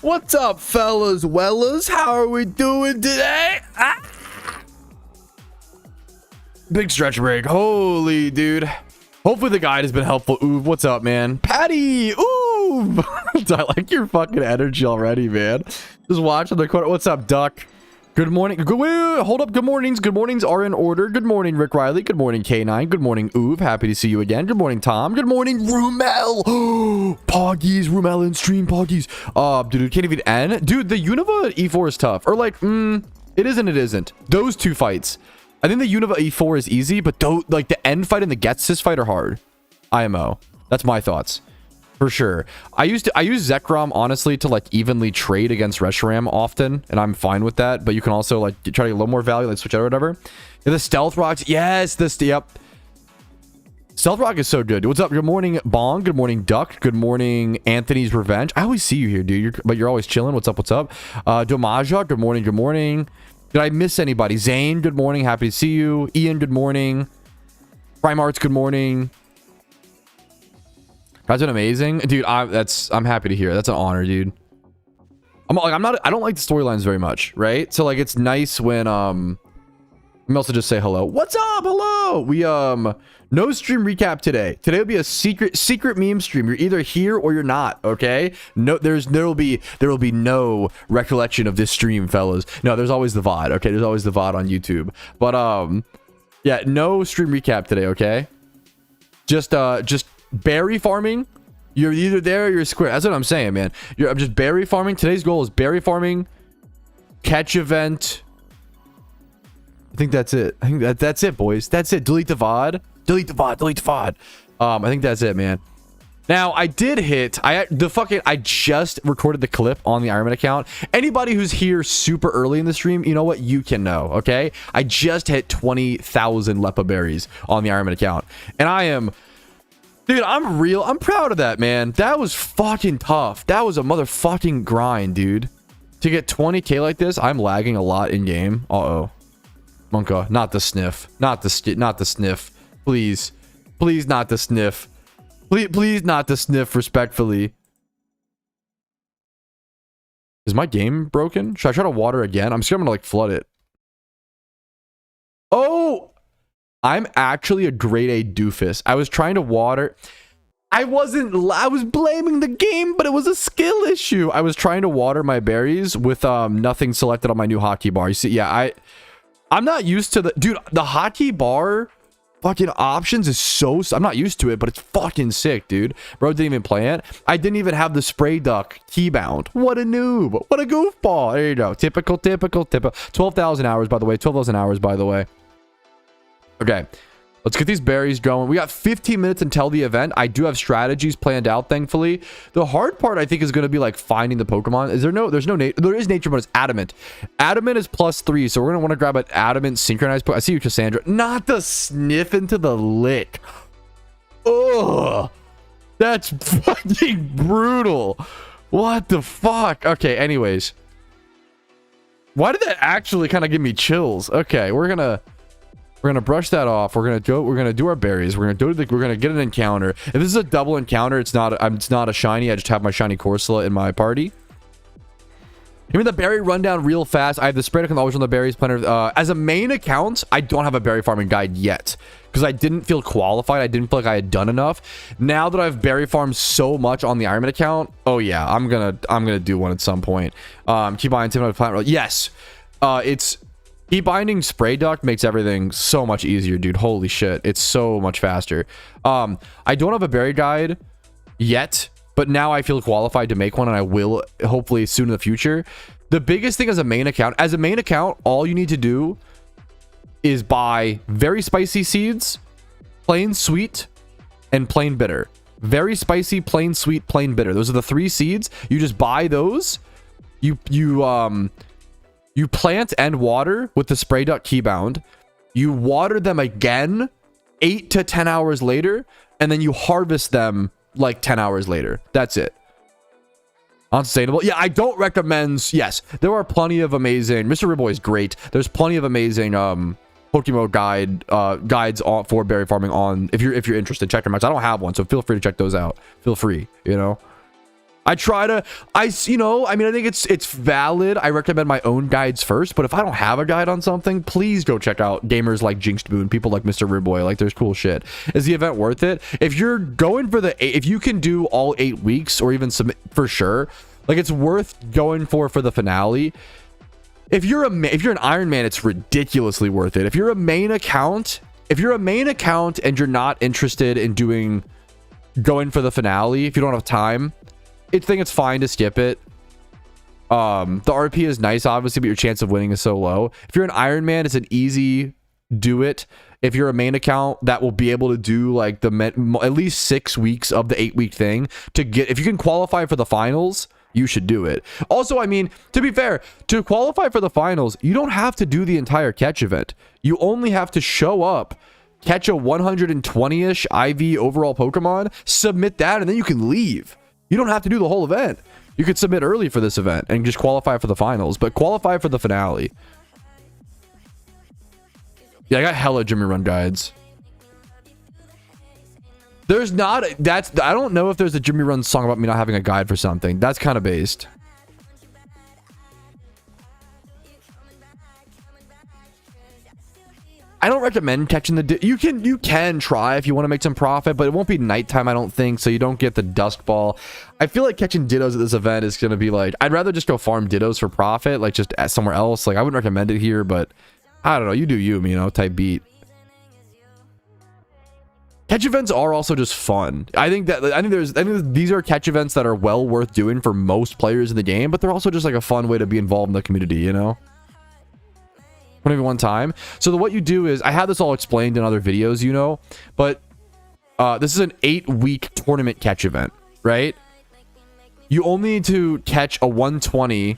What's up, fellas, wellas? How are we doing today? Big stretch break. Holy dude. Hopefully the guide has been helpful. Ooh, what's up, man? Patty. Ooh. I like your fucking energy already, man. Just watching the corner. What's up, Duck? Good morning. Wait, hold up. Good mornings. Good mornings are in order. Good morning, Rick Riley. Good morning, K9. Good morning, Oov. Happy to see you again. Good morning, Tom. Good morning, Rumel. Poggies. Rumel in stream. Poggies. Dude, can't even end. Dude, the Unova at E4 is tough. Or like, it is and it isn't. Those two fights. I think the Unova E4 is easy, but like the end fight and the Getsis fight are hard. IMO. That's my thoughts. For sure. I use Zekrom honestly to like evenly trade against Reshiram often, and I'm fine with that. But you can also like try to get a little more value, like switch out or whatever. And the Stealth Rocks, yes, yep. Stealth Rock is so good. What's up? Good morning, Bong. Good morning, Duck. Good morning, Anthony's Revenge. I always see you here, dude. But you're always chilling. What's up? What's up? Domaja. Good morning. Good morning. Did I miss anybody? Zane. Good morning. Happy to see you. Ian. Good morning. Prime Arts. Good morning. That's been amazing, dude. I'm happy to hear. That's an honor, dude. I don't like the storylines very much, right? So like it's nice when let me also just say hello. What's up? Hello. We no stream recap today. Today will be a secret meme stream. You're either here or you're not, okay? No, there will be no recollection of this stream, fellas. No, there's always the VOD, okay? There's always the VOD on YouTube. But yeah, no stream recap today, okay? Just berry farming. You're either there or you're square. That's what I'm saying, man. I'm just berry farming. Today's goal is berry farming, catch event. I think that's it. I think that's it, boys. That's it. Delete the VOD. Delete the VOD. Delete the VOD. I think that's it, man. Now I did hit. I just recorded the clip on the Ironman account. Anybody who's here super early in the stream, you know what? You can know. Okay. I just hit 20,000 Lepa berries on the Ironman account, and I am. Dude, I'm proud of that, man. That was fucking tough. That was a motherfucking grind, dude. To get 20k like this, I'm lagging a lot in game. Uh-oh. Monka, not the sniff. Not the sniff. Please. Please not the sniff. Please not the sniff, respectfully. Is my game broken? Should I try to water again? I'm scared I'm gonna like flood it. Oh! I'm actually a grade A doofus. I was trying to water. I was blaming the game, but it was a skill issue. I was trying to water my berries with nothing selected on my new hotkey bar. You see, yeah, I'm not used to the dude. The hotkey bar fucking options is so. I'm not used to it, but it's fucking sick, dude. Bro didn't even play it. I didn't even have the spray duck keybound. What a noob. What a goofball. There you go. Typical. 12,000 hours, by the way. 12,000 hours, by the way. Okay, let's get these berries going. We got 15 minutes until the event. I do have strategies planned out, thankfully. The hard part, I think, is going to be like finding the Pokemon. There is nature, but it's adamant. Adamant is +3, so we're going to want to grab an adamant synchronized. I see you, Cassandra. Not the sniff into the lick. Ugh, that's fucking brutal. What the fuck? Okay, anyways. Why did that actually kind of give me chills? Okay, we're gonna brush that off. We're gonna do our berries. We're gonna get an encounter. If this is a double encounter, it's not a shiny. I just have my shiny Corsola in my party. Give me the berry rundown real fast. I have the spray. I can always run the berries. As a main account, I don't have a berry farming guide yet because I didn't feel qualified. I didn't feel like I had done enough. Now that I've berry farmed so much on the Ironman account, oh yeah, I'm gonna do one at some point. Keep buying Timothy Plant. Yes, it's. Keep binding spray duct makes everything so much easier, dude. Holy shit, it's so much faster. I don't have a berry guide yet, but now I feel qualified to make one, and I will hopefully soon in the future. The biggest thing as a main account, all you need to do is buy very spicy seeds, plain sweet, and plain bitter. Very spicy, plain sweet, plain bitter. Those are the 3 seeds. You just buy those. You plant and water with the spray duct keybound. You water them again 8 to 10 hours later, and then you harvest them like 10 hours later. That's it. Unsustainable. Yeah, I don't recommend. Yes, there are plenty of amazing. Mr. Ribboy is great. There's plenty of amazing PokeMMO guides for berry farming on. If you're interested, check them out. I don't have one, so feel free to check those out. Feel free, you know. I try to, you know, I mean, I think it's valid. I recommend my own guides first, but if I don't have a guide on something, please go check out gamers like Jinxed Moon, people like Mr. Ribboy. Like, there's cool shit. Is the event worth it? If you're going for if you can do all 8 weeks or even some, for sure, like, it's worth going for the finale. If you're an Iron Man, it's ridiculously worth it. If you're a main account and you're not interested in going for the finale, if you don't have time, I think it's fine to skip it. The RP is nice, obviously, but your chance of winning is so low. If you're an Iron Man, it's an easy do it. If you're a main account that will be able to do like at least 6 weeks of the 8-week thing to get, if you can qualify for the finals, you should do it. Also, I mean, to be fair, to qualify for the finals, you don't have to do the entire catch event. You only have to show up, catch a 120-ish IV overall Pokemon, submit that, and then you can leave. You don't have to do the whole event. You could submit early for this event and just qualify for the finals, but qualify for the finale. Yeah, I got hella Jimmy Run guides. There's not, I don't know if there's a Jimmy Run song about me not having a guide for something. That's kind of based. I don't recommend catching you can try if you want to make some profit, but it won't be nighttime, I don't think, so you don't get the Dusk Ball. I feel like catching Dittos at this event is going to be like, I'd rather just go farm Dittos for profit, like just somewhere else. Like, I wouldn't recommend it here, but I don't know, you do you know, type beat. Catch events are also just fun. I think these are catch events that are well worth doing for most players in the game, but they're also just like a fun way to be involved in the community, you know? One time. So what you do is, I have this all explained in other videos, you know, but this is an 8-week tournament catch event, right? You only need to catch a 120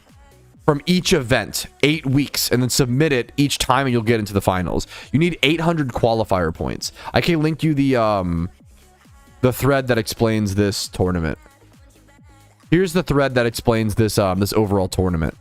from each event, 8 weeks, and then submit it each time and you'll get into the finals. You need 800 qualifier points. I can link you the thread that explains this tournament. Here's the thread that explains this this overall tournament.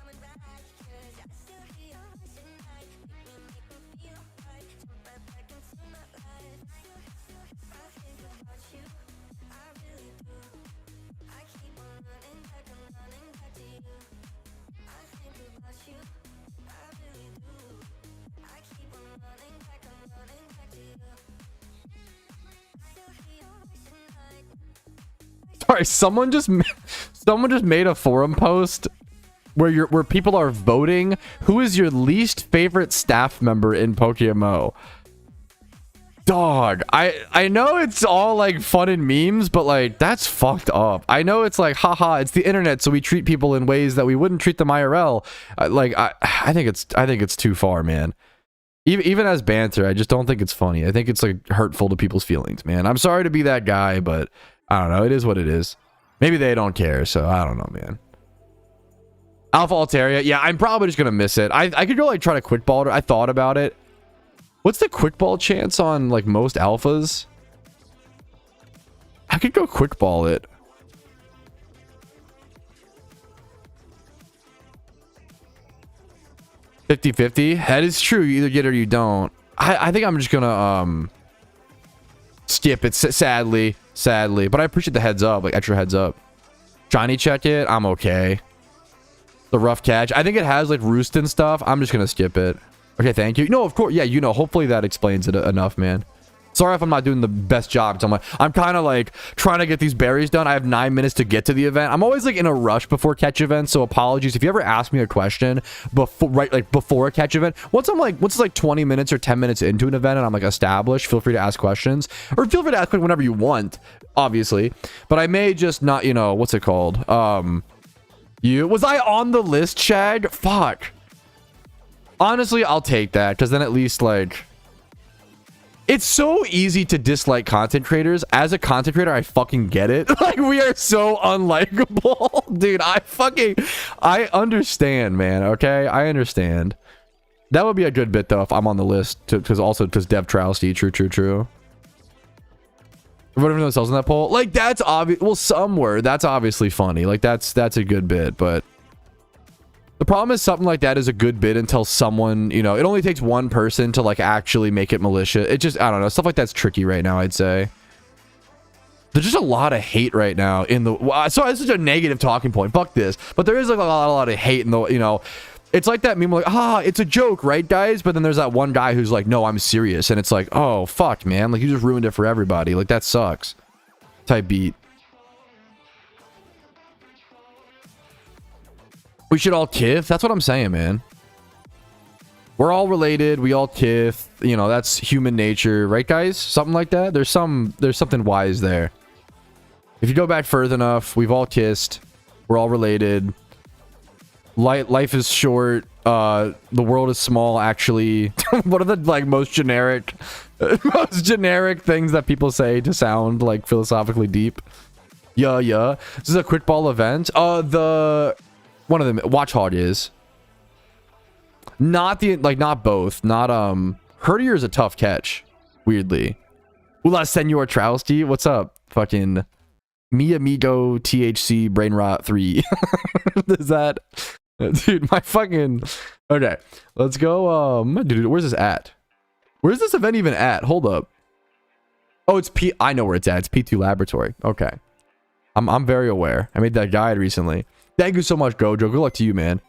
Sorry, someone just made a forum post where people are voting who is your least favorite staff member in PokeMMO. Dog, I know it's all like fun and memes, but like, that's fucked up. I know it's like, haha, it's the internet, so we treat people in ways that we wouldn't treat them IRL. I think it's too far, man. Even as banter, I just don't think it's funny. I think it's like hurtful to people's feelings, man. I'm sorry to be that guy, but I don't know. It is what it is. Maybe they don't care, so I don't know, man. Alpha Altaria. Yeah, I'm probably just going to miss it. I could go, like, try to quick ball it. I thought about it. What's the quick ball chance on, like, most alphas? I could go quick ball it. $50-50. That is true. You either get it or you don't. I think I'm just going to, skip it, sadly, but I appreciate the heads up, like extra heads up. Johnny check it, I'm okay. The rough catch, I think it has like roost and stuff. I'm just gonna skip it. Okay, thank you. No, of course, yeah, you know, hopefully that explains it enough, man. Sorry if I'm not doing the best job. I'm kind of like trying to get these berries done. I have 9 minutes to get to the event. I'm always like in a rush before catch events, so apologies if you ever ask me a question before a catch event. Once it's like 20 minutes or 10 minutes into an event and I'm like established, feel free to ask questions, or feel free to ask whenever you want, obviously. But I may just not, you know, what's it called? Was I on the list, Shag? Fuck. Honestly, I'll take that, because then at least like, it's so easy to dislike content creators. As a content creator, I fucking get it. Like, we are so unlikable. Dude, I understand, man, okay? I understand. That would be a good bit, though, if I'm on the list, because Dev Trousty, true. What everyone else in that poll? Like, that's obvious. Well, somewhere, that's obviously funny. Like, that's a good bit, but the problem is something like that is a good bit until someone, you know, it only takes one person to like actually make it malicious. It just, I don't know, stuff like that's tricky right now, I'd say. There's just a lot of hate right now in the... So it's such a negative talking point. Fuck this. But there is like a lot of hate in the, you know... It's like that meme like, it's a joke, right, guys? But then there's that one guy who's like, no, I'm serious. And it's like, oh, fuck, man. Like, you just ruined it for everybody. Like, that sucks. Type beat. We should all kiff? That's what I'm saying, man. We're all related. We all kiff. You know, that's human nature. Right, guys? Something like that? There's something wise there. If you go back further enough, we've all kissed. We're all related. Life is short. The world is small, actually. What are the like most generic things that people say to sound like philosophically deep? Yeah. This is a quick ball event. One of them, Watchhog is. Not both. Not Herdier is a tough catch. Weirdly. Ula Senor Trousty, what's up? Fucking Mi Amigo THC Brain Rot 3. Is that, dude? My fucking. Okay, let's go. Dude, where's this at? Where's this event even at? Hold up. Oh, it's P. I know where it's at. It's P2 Laboratory. Okay, I'm very aware. I made that guide recently. Thank you so much, Gojo. Good luck to you, man.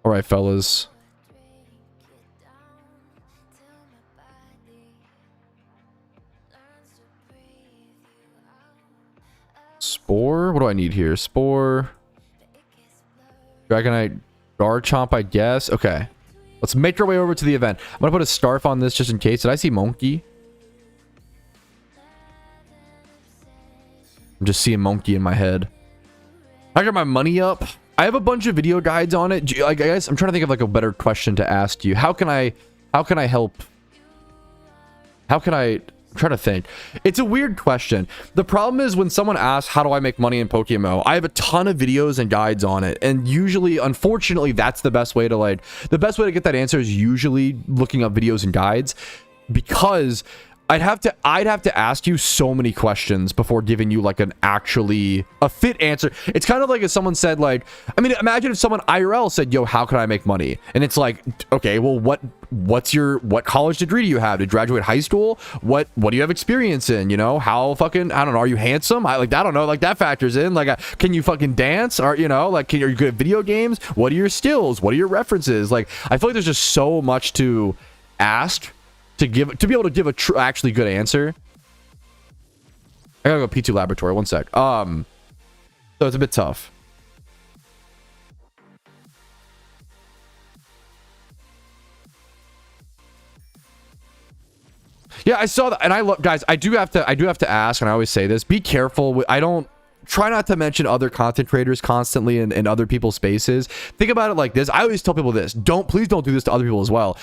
All right, fellas. Spore? What do I need here? Spore. Dragonite. Garchomp, I guess. Okay. Let's make our way over to the event. I'm going to put a Starf on this just in case. Did I see Monkey? I'm just seeing Monkey in my head. I got my money up. I have a bunch of video guides on it. I guess I'm trying to think of like a better question to ask you. How can I help? I'm trying to think. It's a weird question. The problem is when someone asks, how do I make money in PokeMMO? I have a ton of videos and guides on it. And usually, unfortunately, that's the best way to the best way to get that answer is usually looking up videos and guides, because I'd have to ask you so many questions before giving you like a fit answer. It's kind of like if someone said like, I mean, imagine if someone IRL said, yo, how can I make money? And it's like, okay, well, what college degree do you have? Did you graduate high school? What do you have experience in? You know, how fucking, I don't know, are you handsome? I don't know, like that factors in. Like, can you fucking dance? Or, you know, like, are you good at video games? What are your skills? What are your references? Like, I feel like there's just so much to ask to be able to give a actually good answer. I gotta go P2 Laboratory. One sec. So it's a bit tough. Yeah, I saw that, and I love, guys. I do have to ask, and I always say this: be careful. I don't try not to mention other content creators constantly in other people's spaces. Think about it like this. I always tell people this: please don't do this to other people as well.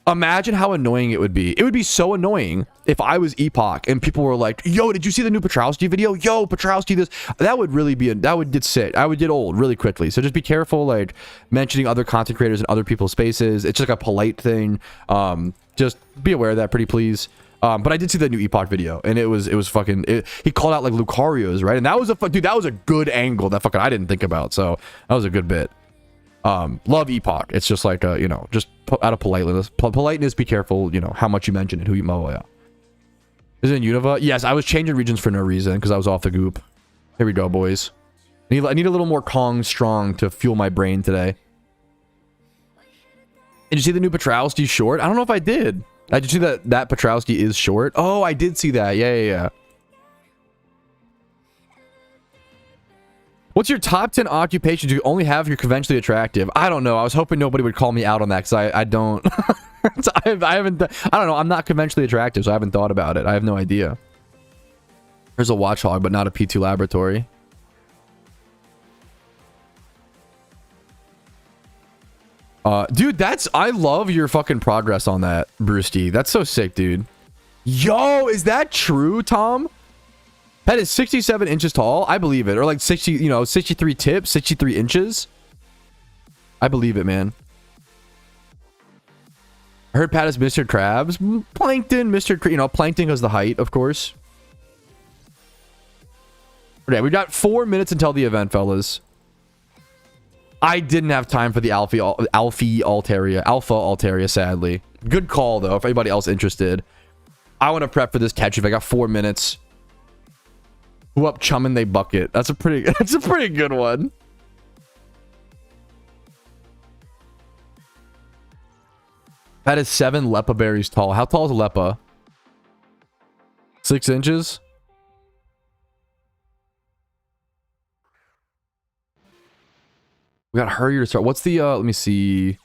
Imagine how annoying it would be. It would be so annoying if I was Epoch and people were like, yo, did you see the new Patrouski video? Yo, Patrouski this. That would really be, that would get sick. I would get old really quickly. So just be careful, like, mentioning other content creators in other people's spaces. It's just like a polite thing. Just be aware of that, pretty please. But I did see the new Epoch video, and it was fucking, he called out like Lucario's, right? And that was dude, that was a good angle that fucking I didn't think about. So that was a good bit. Love Epoch. It's just like, you know, just out of politeness, be careful, you know, how much you mention it, who you mow. Yeah. Is it in Unova? Yes, I was changing regions for no reason because I was off the goop. Here we go, boys. I need a little more Kong strong to fuel my brain today. Did you see the new Patrouski short? I don't know if I did. I did see that Patrouski is short. Oh, I did see that. Yeah. What's your top 10 occupations you only have if you're conventionally attractive? I don't know. I was hoping nobody would call me out on that because I don't. I don't know. I'm not conventionally attractive, so I haven't thought about it. I have no idea. There's a Watchhog, but not a P2 Laboratory. Dude, I love your fucking progress on that, Brewski. That's so sick, dude. Yo, is that true, Tom? Pet is 67 inches tall. I believe it. Or like 60, you know, 63 tips, 63 inches. I believe it, man. I heard Pat is Mr. Krabs. Plankton, you know, Plankton has the height, of course. Okay, we got 4 minutes until the event, fellas. I didn't have time for the Alpha Altaria, sadly. Good call, though, if anybody else interested. I want to prep for this catch if I got 4 minutes. Who up chumming they bucket? That's a pretty good one. That is 7 Lepa berries tall. How tall is a Lepa? 6 inches? We got Hurrier to start. What's the, let me see.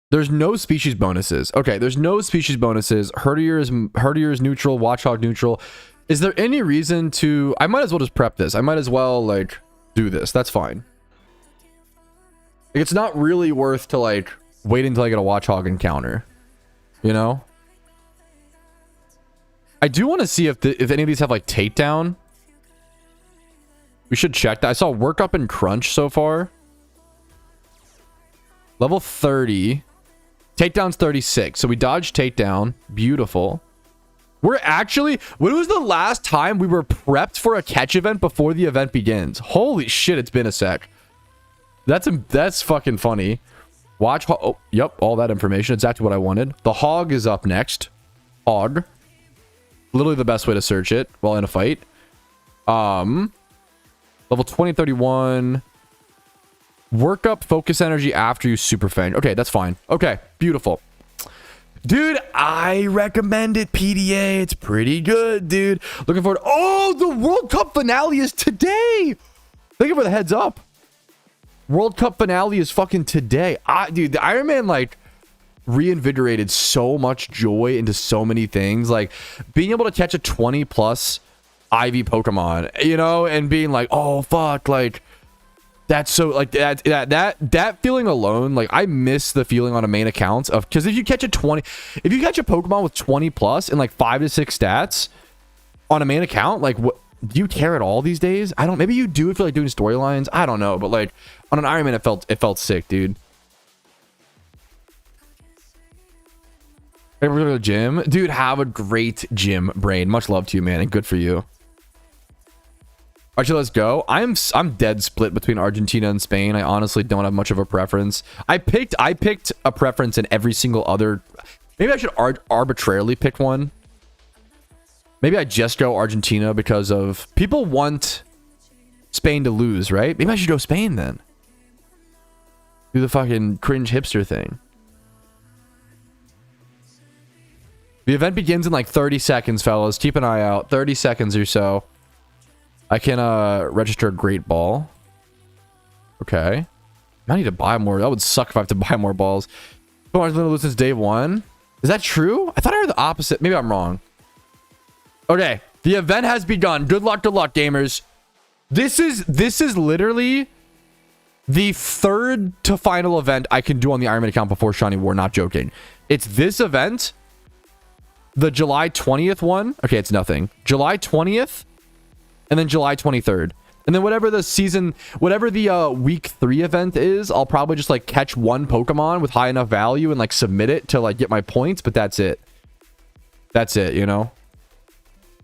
There's no species bonuses. Okay, there's no species bonuses. Hurrier is neutral, Watchhog neutral. Is there any reason to... I might as well just prep this. I might as well, like, do this. That's fine. Like, it's not really worth to, like, wait until I get a Watchhog encounter. You know? I do want to see if any of these have, like, takedown. We should check that. I saw work up and crunch so far. Level 30. Takedown's 36. So we dodged takedown. Beautiful. We're actually... When was the last time we were prepped for a catch event before the event begins? Holy shit, it's been a sec. That's fucking funny. Watch... Oh, yep, all that information. Exactly what I wanted. The hog is up next. Hog. Literally the best way to search it while in a fight. Level 20, 31. Work up focus energy after you super fang. Okay, that's fine. Okay, beautiful. Dude, I recommend it, PDA. It's pretty good, dude. Looking forward. Oh, the World Cup finale is today. Thank you for the heads up. World Cup finale is fucking today. Dude, the Iron Man, like, reinvigorated so much joy into so many things. Like, being able to catch a 20 plus IV Pokemon, you know, and being like, oh fuck, like that's so, like, that feeling alone, like I miss the feeling on a main account of, because if you catch a Pokemon with 20 plus and like 5 to 6 stats on a main account, like, what do you care at all these days? I don't. Maybe you do if you're like doing storylines, I don't know, but like on an Iron Man, it felt sick, dude. Hey, we're gonna go to the gym, dude. Have a great gym brain. Much love to you, man, and good for you. Actually, let's go. I'm dead split between Argentina and Spain. I honestly don't have much of a preference. I picked a preference in every single other. Maybe I should arbitrarily pick one. Maybe I just go Argentina because of people want Spain to lose, right? Maybe I should go Spain then. Do the fucking cringe hipster thing. The event begins in like 30 seconds, fellas. Keep an eye out. 30 seconds or so. I can register a Great Ball. Okay. I need to buy more. That would suck if I have to buy more balls. Pokemon has lose since day 1. Is that true? I thought I heard the opposite. Maybe I'm wrong. Okay. The event has begun. Good luck, gamers. This is literally the third to final event I can do on the Iron Man account before Shiny War. Not joking. It's this event. The July 20th one. Okay, it's nothing. July 20th. And then July 23rd. And then whatever the week 3 event is, I'll probably just like catch one Pokemon with high enough value and like submit it to like get my points, but that's it. That's it, you know?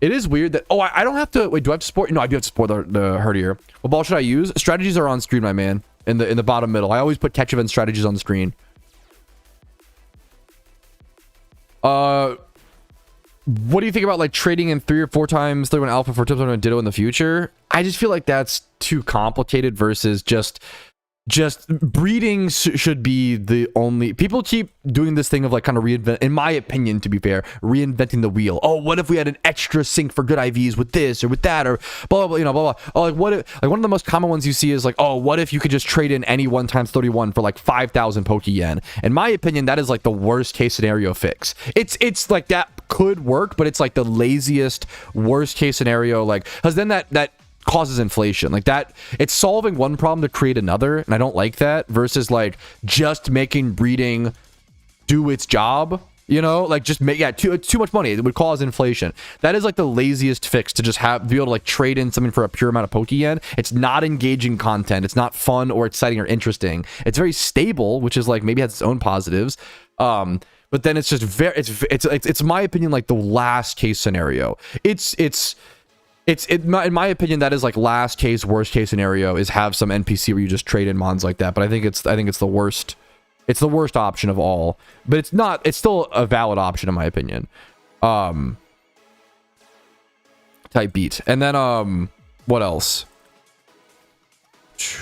It is weird that... Oh, I don't have to... Wait, do I have to support? No, I do have to support the Herdier. What ball should I use? Strategies are on screen, my man. In the bottom middle. I always put catch event strategies on the screen. What do you think about like trading in 3 or 4 times 31 alpha for tips on a ditto in the future? I just feel like that's too complicated versus just breeding should be the only... People keep doing this thing of like kind of reinvent, in my opinion, to be fair, reinventing the wheel. Oh, what if we had an extra sync for good IVs with this or with that or blah blah blah, you know, blah blah. Oh, like what if, like one of the most common ones you see is like, oh, what if you could just trade in any 1 times 31 for like 5,000 Pokeyen? In my opinion, that is like the worst case scenario fix. It's like that could work, but it's like the laziest worst case scenario, like, because then that causes inflation like that. It's solving one problem to create another, and I don't like that, versus like just making breeding do its job, you know, like just make too much money. It would cause inflation. That is like the laziest fix, to just be able to like trade in something for a pure amount of Pokeyen. It's not engaging content. It's not fun or exciting or interesting. It's very stable, which is like maybe has its own positives. But then it's just it's my opinion, like the last case scenario. It's in my opinion, that is like last case, worst case scenario is have some NPC where you just trade in mons like that. But I think it's the worst. It's the worst option of all. But it's not. It's still a valid option in my opinion. Type beat, and then what else? It's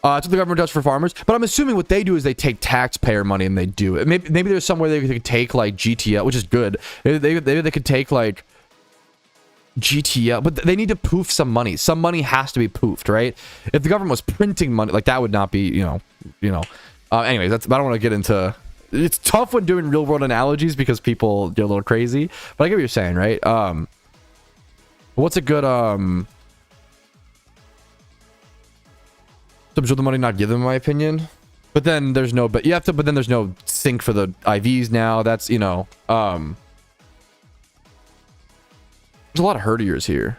what the government does for farmers, but I'm assuming what they do is they take taxpayer money and they do it. Maybe there's somewhere they could take like GTL, which is good. Maybe they could take like GTL, but they need to poof some money. Some money has to be poofed, right? If the government was printing money, like that would not be, anyways, I don't want to get into. It's tough when doing real world analogies because people get a little crazy, but I get what you're saying, right? What's a good Subject the money not give them, in my opinion. But then there's no, but then there's no sync for the IVs now. That's, there's a lot of herdiers here.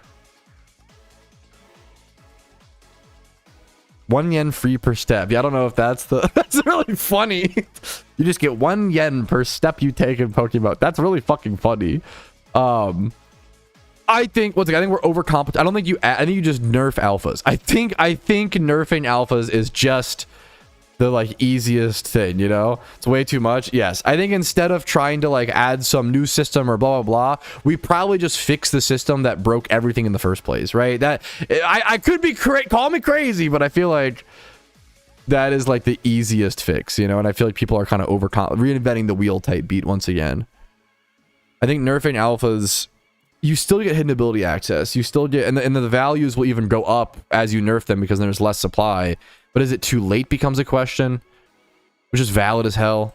1 yen free per step. Yeah, I don't know if that's that's really funny. You just get 1 yen per step you take in Pokemon. That's really fucking funny. I think we're overcomplicated. I think you just nerf alphas. I think nerfing alphas is just the like easiest thing, It's way too much. Yes. I think instead of trying to like add some new system or blah blah blah, we probably just fix the system that broke everything in the first place, right? That I could be call me crazy, but I feel like that is like the easiest fix, and I feel like people are kind of reinventing the wheel type beat once again. I think nerfing alphas, you still get hidden ability access. You still get, and the values will even go up as you nerf them because there's less supply. But is it too late becomes a question, which is valid as hell.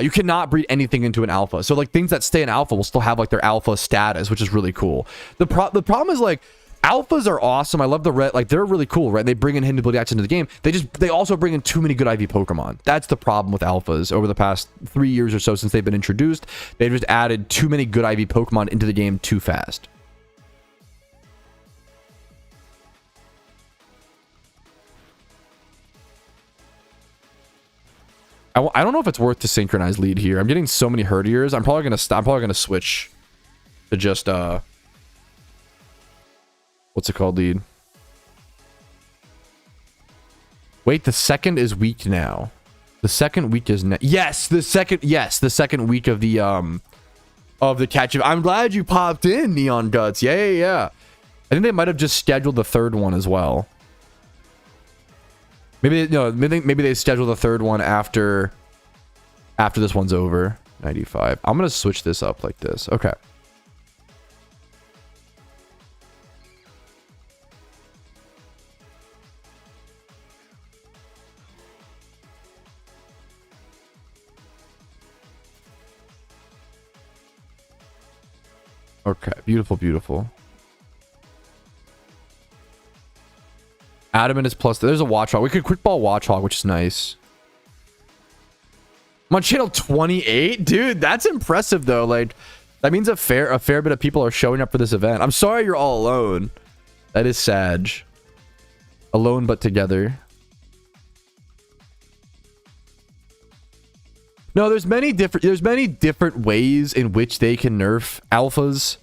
You cannot breed anything into an alpha. So like things that stay in alpha will still have like their alpha status, which is really cool. The problem is like alphas are awesome. I love the red, like they're really cool, right? They bring in hidden ability access into the game. They also bring in too many good IV Pokemon. That's the problem with alphas over the past 3 years or so since they've been introduced. They've just added too many good IV Pokemon into the game too fast. I don't know if it's worth to synchronize lead here. I'm getting so many herdiers. I'm probably gonna stop. I'm probably gonna switch to just what's it called, lead? Wait, the second is weak now. The second week is yes, the second week of the catch. I'm glad you popped in, Neon Guts. Yeah. I think they might have just scheduled the third one as well. Maybe they schedule the third one after this one's over. 95. I'm gonna switch this up like this. Okay. Okay, beautiful. Adamant is plus. There's a Watchhog. We could quick ball Watchhog, which is nice. I'm on channel 28, dude. That's impressive though. Like that means a fair bit of people are showing up for this event. I'm sorry you're all alone. That is sad. Alone but together. No, there's many different ways in which they can nerf alphas.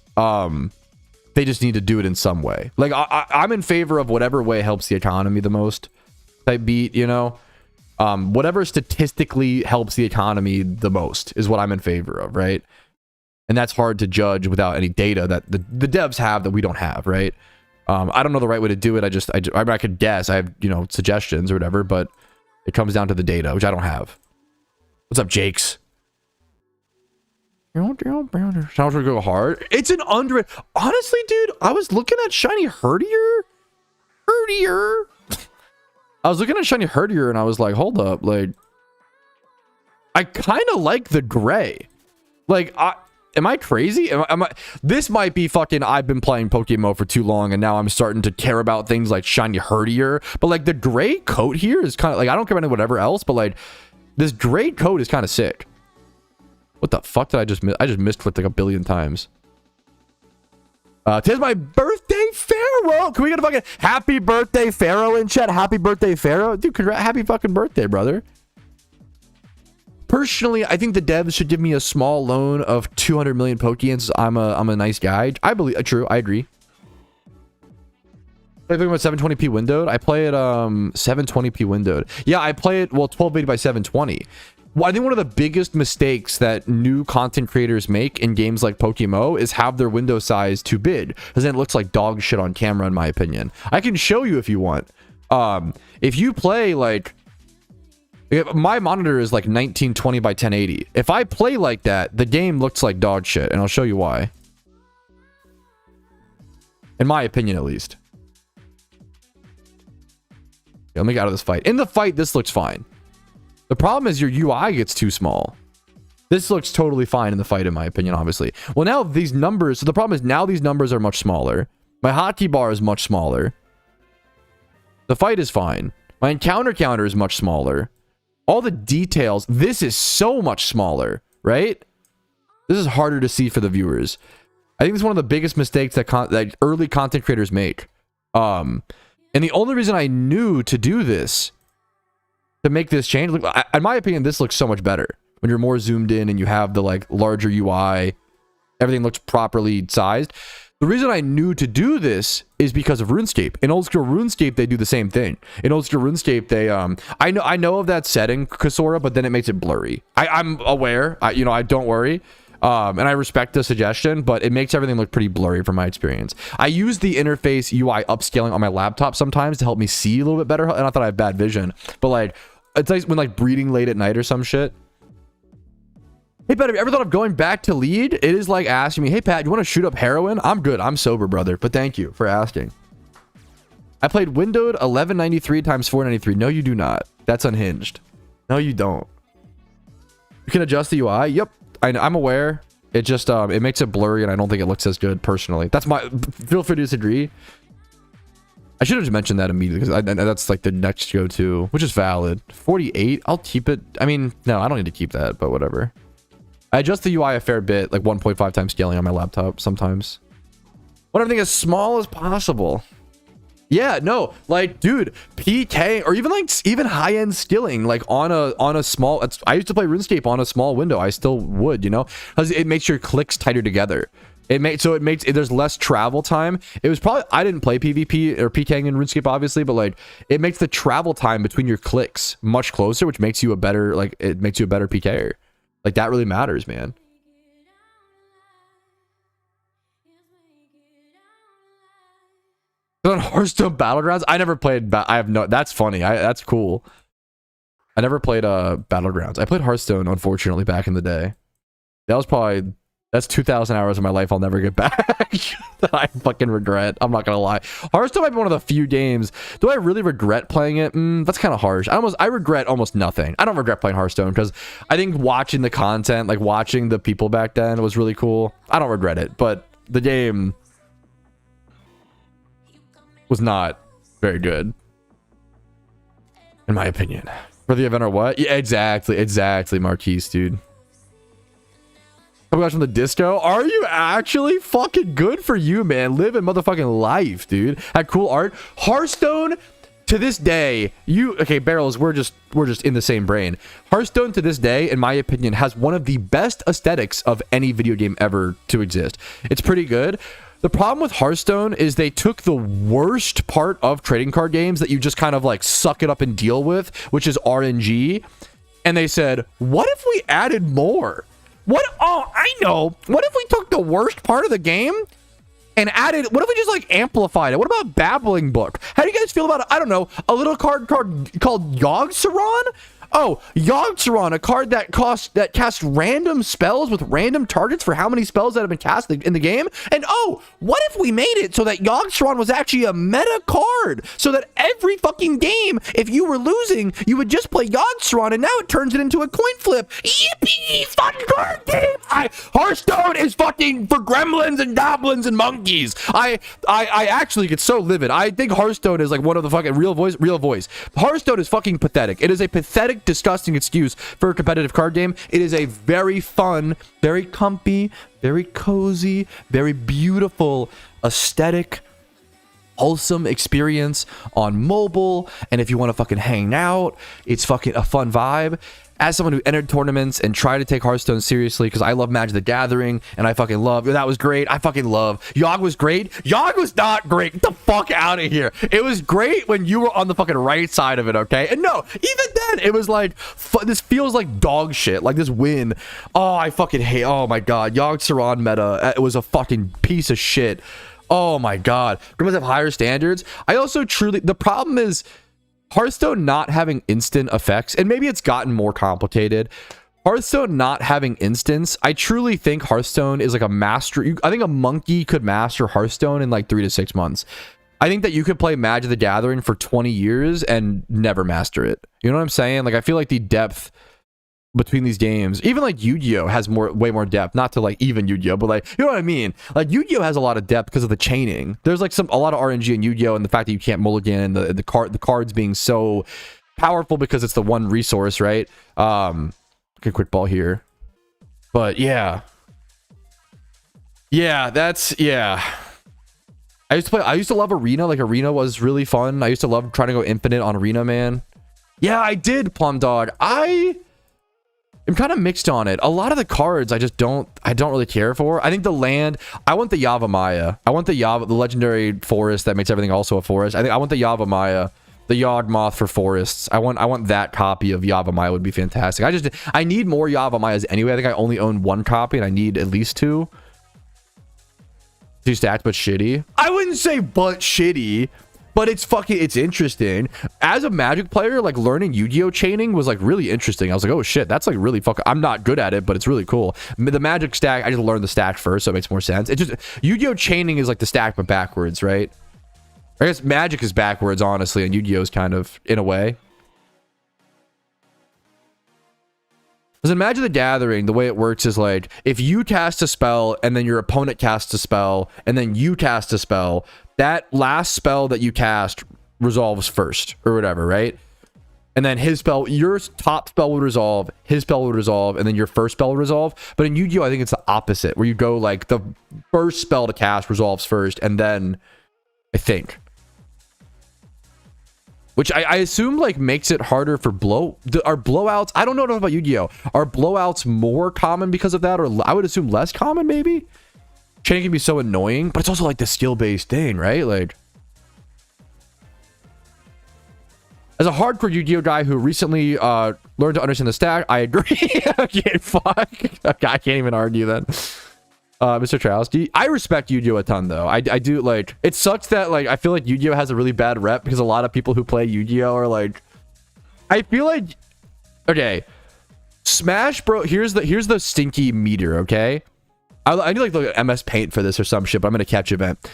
They just need to do it in some way. Like I'm in favor of whatever way helps the economy the most type beat, whatever statistically helps the economy the most is what I'm in favor of, right? And that's hard to judge without any data that the devs have that we don't have, right? I don't know the right way to do it. I could guess. I have, suggestions or whatever, but it comes down to the data, which I don't have. What's up, Jakes? Sounds like go hard. It's an under. Honestly, dude, I was looking at shiny herdier. I was looking at shiny herdier and I was like, hold up, like I kind of like the gray. Like, am I crazy? Am I? This might be fucking. I've been playing PokeMMO for too long, and now I'm starting to care about things like shiny herdier. But like the gray coat here is kind of like I don't care about whatever else, but like this gray coat is kind of sick. What the fuck did I just miss? I just misclicked like a billion times. Tis my birthday, Pharaoh. Can we get a fucking happy birthday, Pharaoh in chat? Happy birthday, Pharaoh. Dude, happy fucking birthday, brother. Personally, I think the devs should give me a small loan of 200 million Pokeyens. I'm a nice guy. I believe true. I agree. I think about 720p windowed. I play it 720p windowed. Yeah, I play it 1280 by 720. Well, I think one of the biggest mistakes that new content creators make in games like PokeMMO is have their window size too big, because then it looks like dog shit on camera, in my opinion. I can show you if you want. If you play like, my monitor is like 1920 by 1080. If I play like that, the game looks like dog shit, and I'll show you why. In my opinion, at least. Let me get out of this fight. In the fight, this looks fine. The problem is your UI gets too small. This looks totally fine in the fight, in my opinion, obviously. Well, now these numbers... So the problem is now these numbers are much smaller. My hotkey bar is much smaller. The fight is fine. My encounter counter is much smaller. All the details... This is so much smaller, right? This is harder to see for the viewers. I think it's one of the biggest mistakes that early content creators make. And the only reason I knew to do this... To make this change, in my opinion, this looks so much better when you're more zoomed in and you have the like larger UI. Everything looks properly sized. The reason I knew to do this is because of RuneScape. In old school RuneScape, they do the same thing. In old school RuneScape, they I know of that setting, Kasora, but then it makes it blurry. I'm aware. I don't worry. And I respect the suggestion, but it makes everything look pretty blurry from my experience. I use the interface UI upscaling on my laptop sometimes to help me see a little bit better. And I thought I have bad vision, but like, it's like when like breeding late at night or some shit. Hey, Pat, have you ever thought of going back to lead? It is like asking me, hey, Pat, you want to shoot up heroin? I'm good. I'm sober, brother. But thank you for asking. I played windowed 1193 times 493. No, you do not. That's unhinged. No, you don't. You can adjust the UI. Yep. I'm aware. It just it makes it blurry, and I don't think it looks as good personally. That's my... Feel free to disagree. I should have just mentioned that immediately, because that's like the next go-to, which is valid. 48. I'll keep it. I mean, no, I don't need to keep that, but whatever. I adjust the UI a fair bit, like 1.5 times scaling on my laptop sometimes. Want everything as small as possible. Yeah, no, like, dude, PK or even high-end skilling, like on a small. I used to play RuneScape on a small window. I still would, because it makes your clicks tighter together. There's less travel time. It was probably, I didn't play PvP or PKing in RuneScape, obviously, but like it makes the travel time between your clicks much closer, which makes you a better, like, it makes you a better PKer. Like, that really matters, man. On Hearthstone Battlegrounds, I never played. I have no. That's funny. That's cool. I never played Battlegrounds. I played Hearthstone, unfortunately, back in the day. That was probably, that's 2,000 hours of my life I'll never get back. That I fucking regret. I'm not gonna lie. Hearthstone might be one of the few games. Do I really regret playing it? That's kind of harsh. I regret almost nothing. I don't regret playing Hearthstone because I think watching the content, like watching the people back then, was really cool. I don't regret it, but the game was not very good, in my opinion. For the event or what? Yeah, exactly, Marquise, dude. Oh my gosh, from the disco? Are you actually? Fucking good for you, man. Living motherfucking life, dude. Had cool art. Hearthstone, to this day, okay, Barrels, we're just in the same brain. Hearthstone, to this day, in my opinion, has one of the best aesthetics of any video game ever to exist. It's pretty good. The problem with Hearthstone is they took the worst part of trading card games that you just kind of like suck it up and deal with, which is RNG. And they said, what if we added more? Oh, I know. What if we took the worst part of the game and added, what if we just like amplified it? What about Babbling Book? How do you guys feel about, I don't know, a little card called Yogg-Saron? Oh, Yogg-Saron, a card that casts random spells with random targets for how many spells that have been cast in the game. And oh, what if we made it so that Yogg-Saron was actually a meta card, so that every fucking game, if you were losing, you would just play Yogg-Saron, and now it turns it into a coin flip. Yippee! Fun card game! Hearthstone is fucking for gremlins and goblins and monkeys. I actually get so livid. I think Hearthstone is like one of the fucking real voice. Hearthstone is fucking pathetic. It is a pathetic, disgusting excuse for a competitive card game. It is a very fun, very comfy, very cozy, very beautiful, aesthetic, wholesome experience on mobile. And if you want to fucking hang out, it's fucking a fun vibe. as someone who entered tournaments and tried to take Hearthstone seriously, because I love Magic the Gathering and I fucking love, that was great. I fucking love Yogg was great. Yogg was not great. Get the fuck out of here. It was great when you were on the fucking right side of it, okay? And no, even then it was like, this feels like dog shit. Like this win, oh, I fucking hate, oh my god, Yogg Saron meta, it was a fucking piece of shit. Oh my god, we must have higher standards. I also truly, the problem is Hearthstone not having instant effects, and maybe it's gotten more complicated. Hearthstone not having instants, I truly think Hearthstone is like a master. I think a monkey could master Hearthstone in like 3 to 6 months. I think that you could play Magic the Gathering for 20 years and never master it. You know what I'm saying? Like, I feel like the depth between these games, even like Yu-Gi-Oh has way more depth, not to like even Yu-Gi-Oh, but like, you know what I mean? Like Yu-Gi-Oh has a lot of depth because of the chaining. There's like a lot of RNG in Yu-Gi-Oh, and the fact that you can't mulligan, and the cards being so powerful because it's the one resource, right? Okay, quick ball here. But yeah. Yeah, that's, yeah. I used to love Arena. Like Arena was really fun. I used to love trying to go infinite on Arena, man. Yeah, I did, Plum Dog. I'm kind of mixed on it. A lot of the cards I don't really care for. I think the land, I want the Yavimaya. I want the legendary forest that makes everything also a forest. I want the Yavimaya, the Yawgmoth for forests. I want that copy of Yavimaya would be fantastic. I need more Yavimayas anyway. I think I only own 1 copy and I need at least 2. 2 stacked but shitty. I wouldn't say but shitty, but it's interesting. As a Magic player, like learning Yu-Gi-Oh chaining was like really interesting. I was like, oh shit, that's like really fucking, I'm not good at it, but it's really cool. The Magic stack, I just learned the stack first, so it makes more sense. It just, Yu-Gi-Oh chaining is like the stack but backwards, right? I guess Magic is backwards, honestly, and Yu-Gi-Oh is kind of in a way. Because in Magic the Gathering, the way it works is like, if you cast a spell and then your opponent casts a spell and then you cast a spell, that last spell that you cast resolves first or whatever, right? And then his spell, your top spell would resolve, his spell would resolve, and then your first spell would resolve. But in Yu-Gi-Oh, I think it's the opposite, where you go like the first spell to cast resolves first, and then I think. Which I assume like makes it harder for are blowouts, I don't know enough about Yu-Gi-Oh, are blowouts more common because of that, or I would assume less common maybe? Chaining can be so annoying, but it's also like the skill-based thing, right? Like, as a hardcore Yu-Gi-Oh guy who recently learned to understand the stack, I agree. Okay, fuck. Okay, I can't even argue that. Mr. Patrouski, I respect Yu-Gi-Oh a ton though. I do. Like, it sucks that like I feel like Yu-Gi-Oh has a really bad rep because a lot of people who play Yu-Gi-Oh are like, I feel like, okay, Smash Bro, here's the stinky meter, okay? I need like look at MS Paint for this or some shit, but I'm gonna catch event.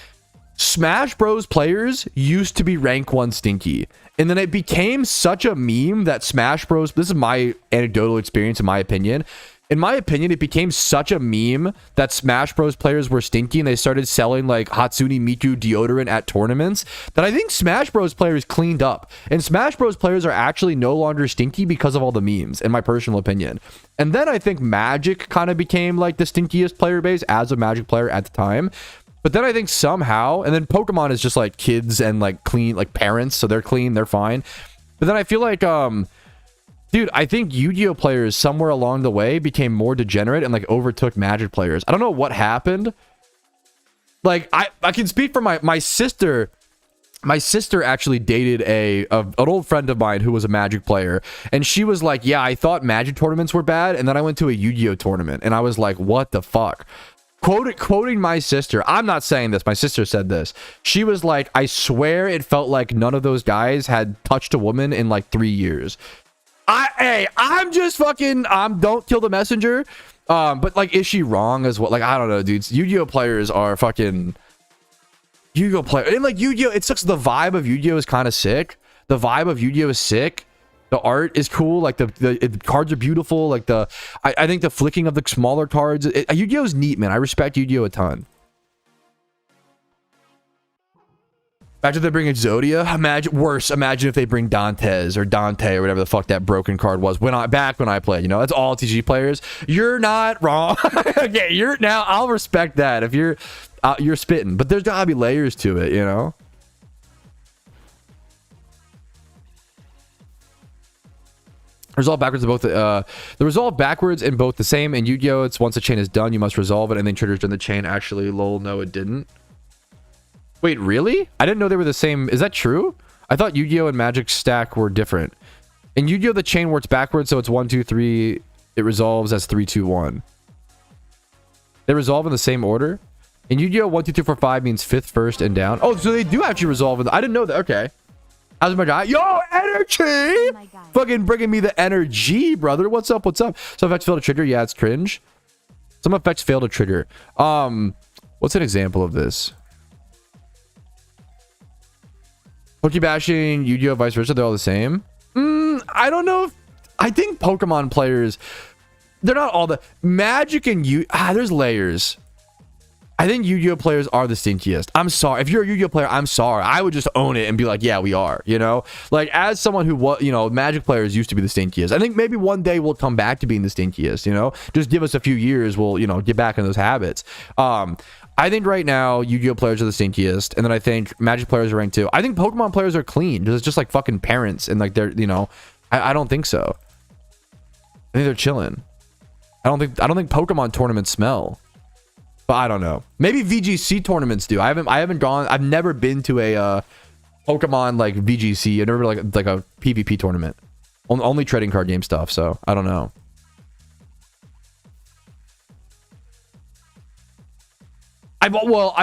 Smash Bros players used to be rank 1 stinky, and then it became such a meme that Smash Bros, this is my anecdotal experience in my opinion, it became such a meme that Smash Bros players were stinky and they started selling like Hatsune Miku deodorant at tournaments, that I think Smash Bros players cleaned up, and Smash Bros players are actually no longer stinky because of all the memes, in my personal opinion. And then I think Magic kind of became like the stinkiest player base as a Magic player at the time. But then I think somehow, and then Pokemon is just like kids and like clean, like parents, so they're clean, they're fine. But then I feel like dude, I think Yu-Gi-Oh players somewhere along the way became more degenerate and like overtook Magic players. I don't know what happened. Like, I can speak for my sister. My sister actually dated an old friend of mine who was a Magic player, and she was like, yeah, I thought Magic tournaments were bad, and then I went to a Yu-Gi-Oh tournament, and I was like, what the fuck? Quoting my sister, I'm not saying this, my sister said this. She was like, I swear it felt like none of those guys had touched a woman in like 3 years. I'm just fucking, don't kill the messenger. But like, is she wrong as well? Like, I don't know, dudes. Yu-Gi-Oh players are fucking Yu-Gi-Oh players. And like Yu-Gi-Oh, it sucks. The vibe of Yu-Gi-Oh is kind of sick. The vibe of Yu-Gi-Oh is sick. The art is cool. Like the cards are beautiful. Like I think the flicking of the smaller cards. Yu-Gi-Oh is neat, man. I respect Yu-Gi-Oh a ton. Imagine if they bring Exodia. Imagine if they bring Dantes or Dante or whatever the fuck that broken card was back when I played. You know, that's all TG players. You're not wrong. Okay, I'll respect that if you're spitting, but there's gotta be layers to it, you know. Resolve backwards in both the resolve backwards in both the same and Yu-Gi-Oh! It's once a chain is done, you must resolve it and then triggers in the chain. Actually, lol, no, it didn't. Wait, really? I didn't know they were the same. Is that true? I thought Yu-Gi-Oh! And Magic Stack were different. In Yu-Gi-Oh! The chain works backwards, so it's 1, 2, 3. It resolves as 3, 2, 1. They resolve in the same order. In Yu-Gi-Oh! 1, 2, 3, 4, 5 means 5th, 1st, and down. Oh, so they do actually resolve in the, I didn't know that. Okay. How's my guy? Yo, energy! Oh, fucking bringing me the energy, brother. What's up? What's up? Some effects fail to trigger. Yeah, it's cringe. Some effects fail to trigger. What's an example of this? Pokebashing, Yu-Gi-Oh! Vice versa. They're all the same. I don't know if... I think Pokemon players... They're not all the... Magic and there's layers. I think Yu-Gi-Oh! Players are the stinkiest. I'm sorry. If you're a Yu-Gi-Oh! Player, I'm sorry. I would just own it and be like, yeah, we are, you know? Like, as someone who was, you know, Magic players used to be the stinkiest. I think maybe one day we'll come back to being the stinkiest, you know? Just give us a few years, we'll, you know, get back in those habits. I think right now, Yu-Gi-Oh! Players are the stinkiest, and then I think Magic players are ranked too. I think Pokemon players are clean. It's just like fucking parents, and like they're, you know, I don't think so. I think they're chilling. I don't think Pokemon tournaments smell. But I don't know. Maybe VGC tournaments do. I haven't gone. I've never been to a Pokemon like VGC. I've never been like a PvP tournament. Only trading card game stuff. So I don't know. I've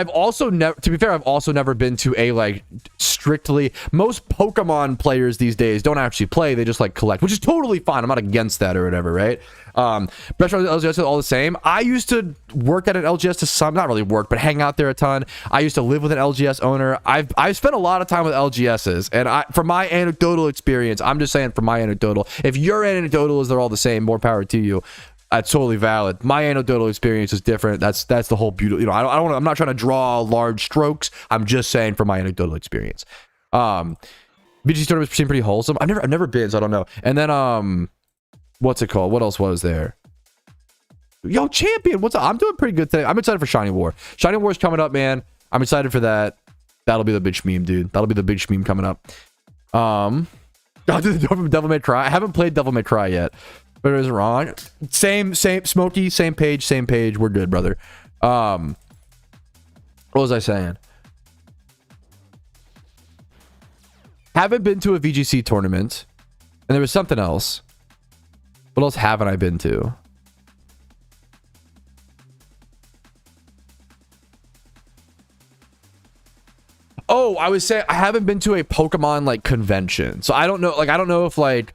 also never, to be fair, I've also never been to a like strictly, most Pokemon players these days don't actually play, they just like collect, which is totally fine. I'm not against that or whatever, right? Best LGS are all the same. I used to work at an LGS to some, not really work, but hang out there a ton. I used to live with an LGS owner. I've spent a lot of time with LGSs, and from my anecdotal experience, I'm just saying from my anecdotal, if your anecdotal is they're all the same, more power to you. That's totally valid. My anecdotal experience is different. That's the whole beauty. You know, I'm not trying to draw large strokes. I'm just saying from my anecdotal experience. VGC tournaments seem pretty wholesome. I've never been, so I don't know. And then what's it called? What else was there? Yo, champion, what's up? I'm doing pretty good today. I'm excited for Shiny War. Shiny War is coming up, man. I'm excited for that. That'll be the bitch meme, dude. That'll be the bitch meme coming up. I'll do the Devil May Cry. I haven't played Devil May Cry yet. But it was wrong. Same, Smokey, same page. We're good, brother. What was I saying? Haven't been to a VGC tournament. And there was something else. What else haven't I been to? Oh, I was saying I haven't been to a Pokemon like convention. So I don't know. Like, I don't know if like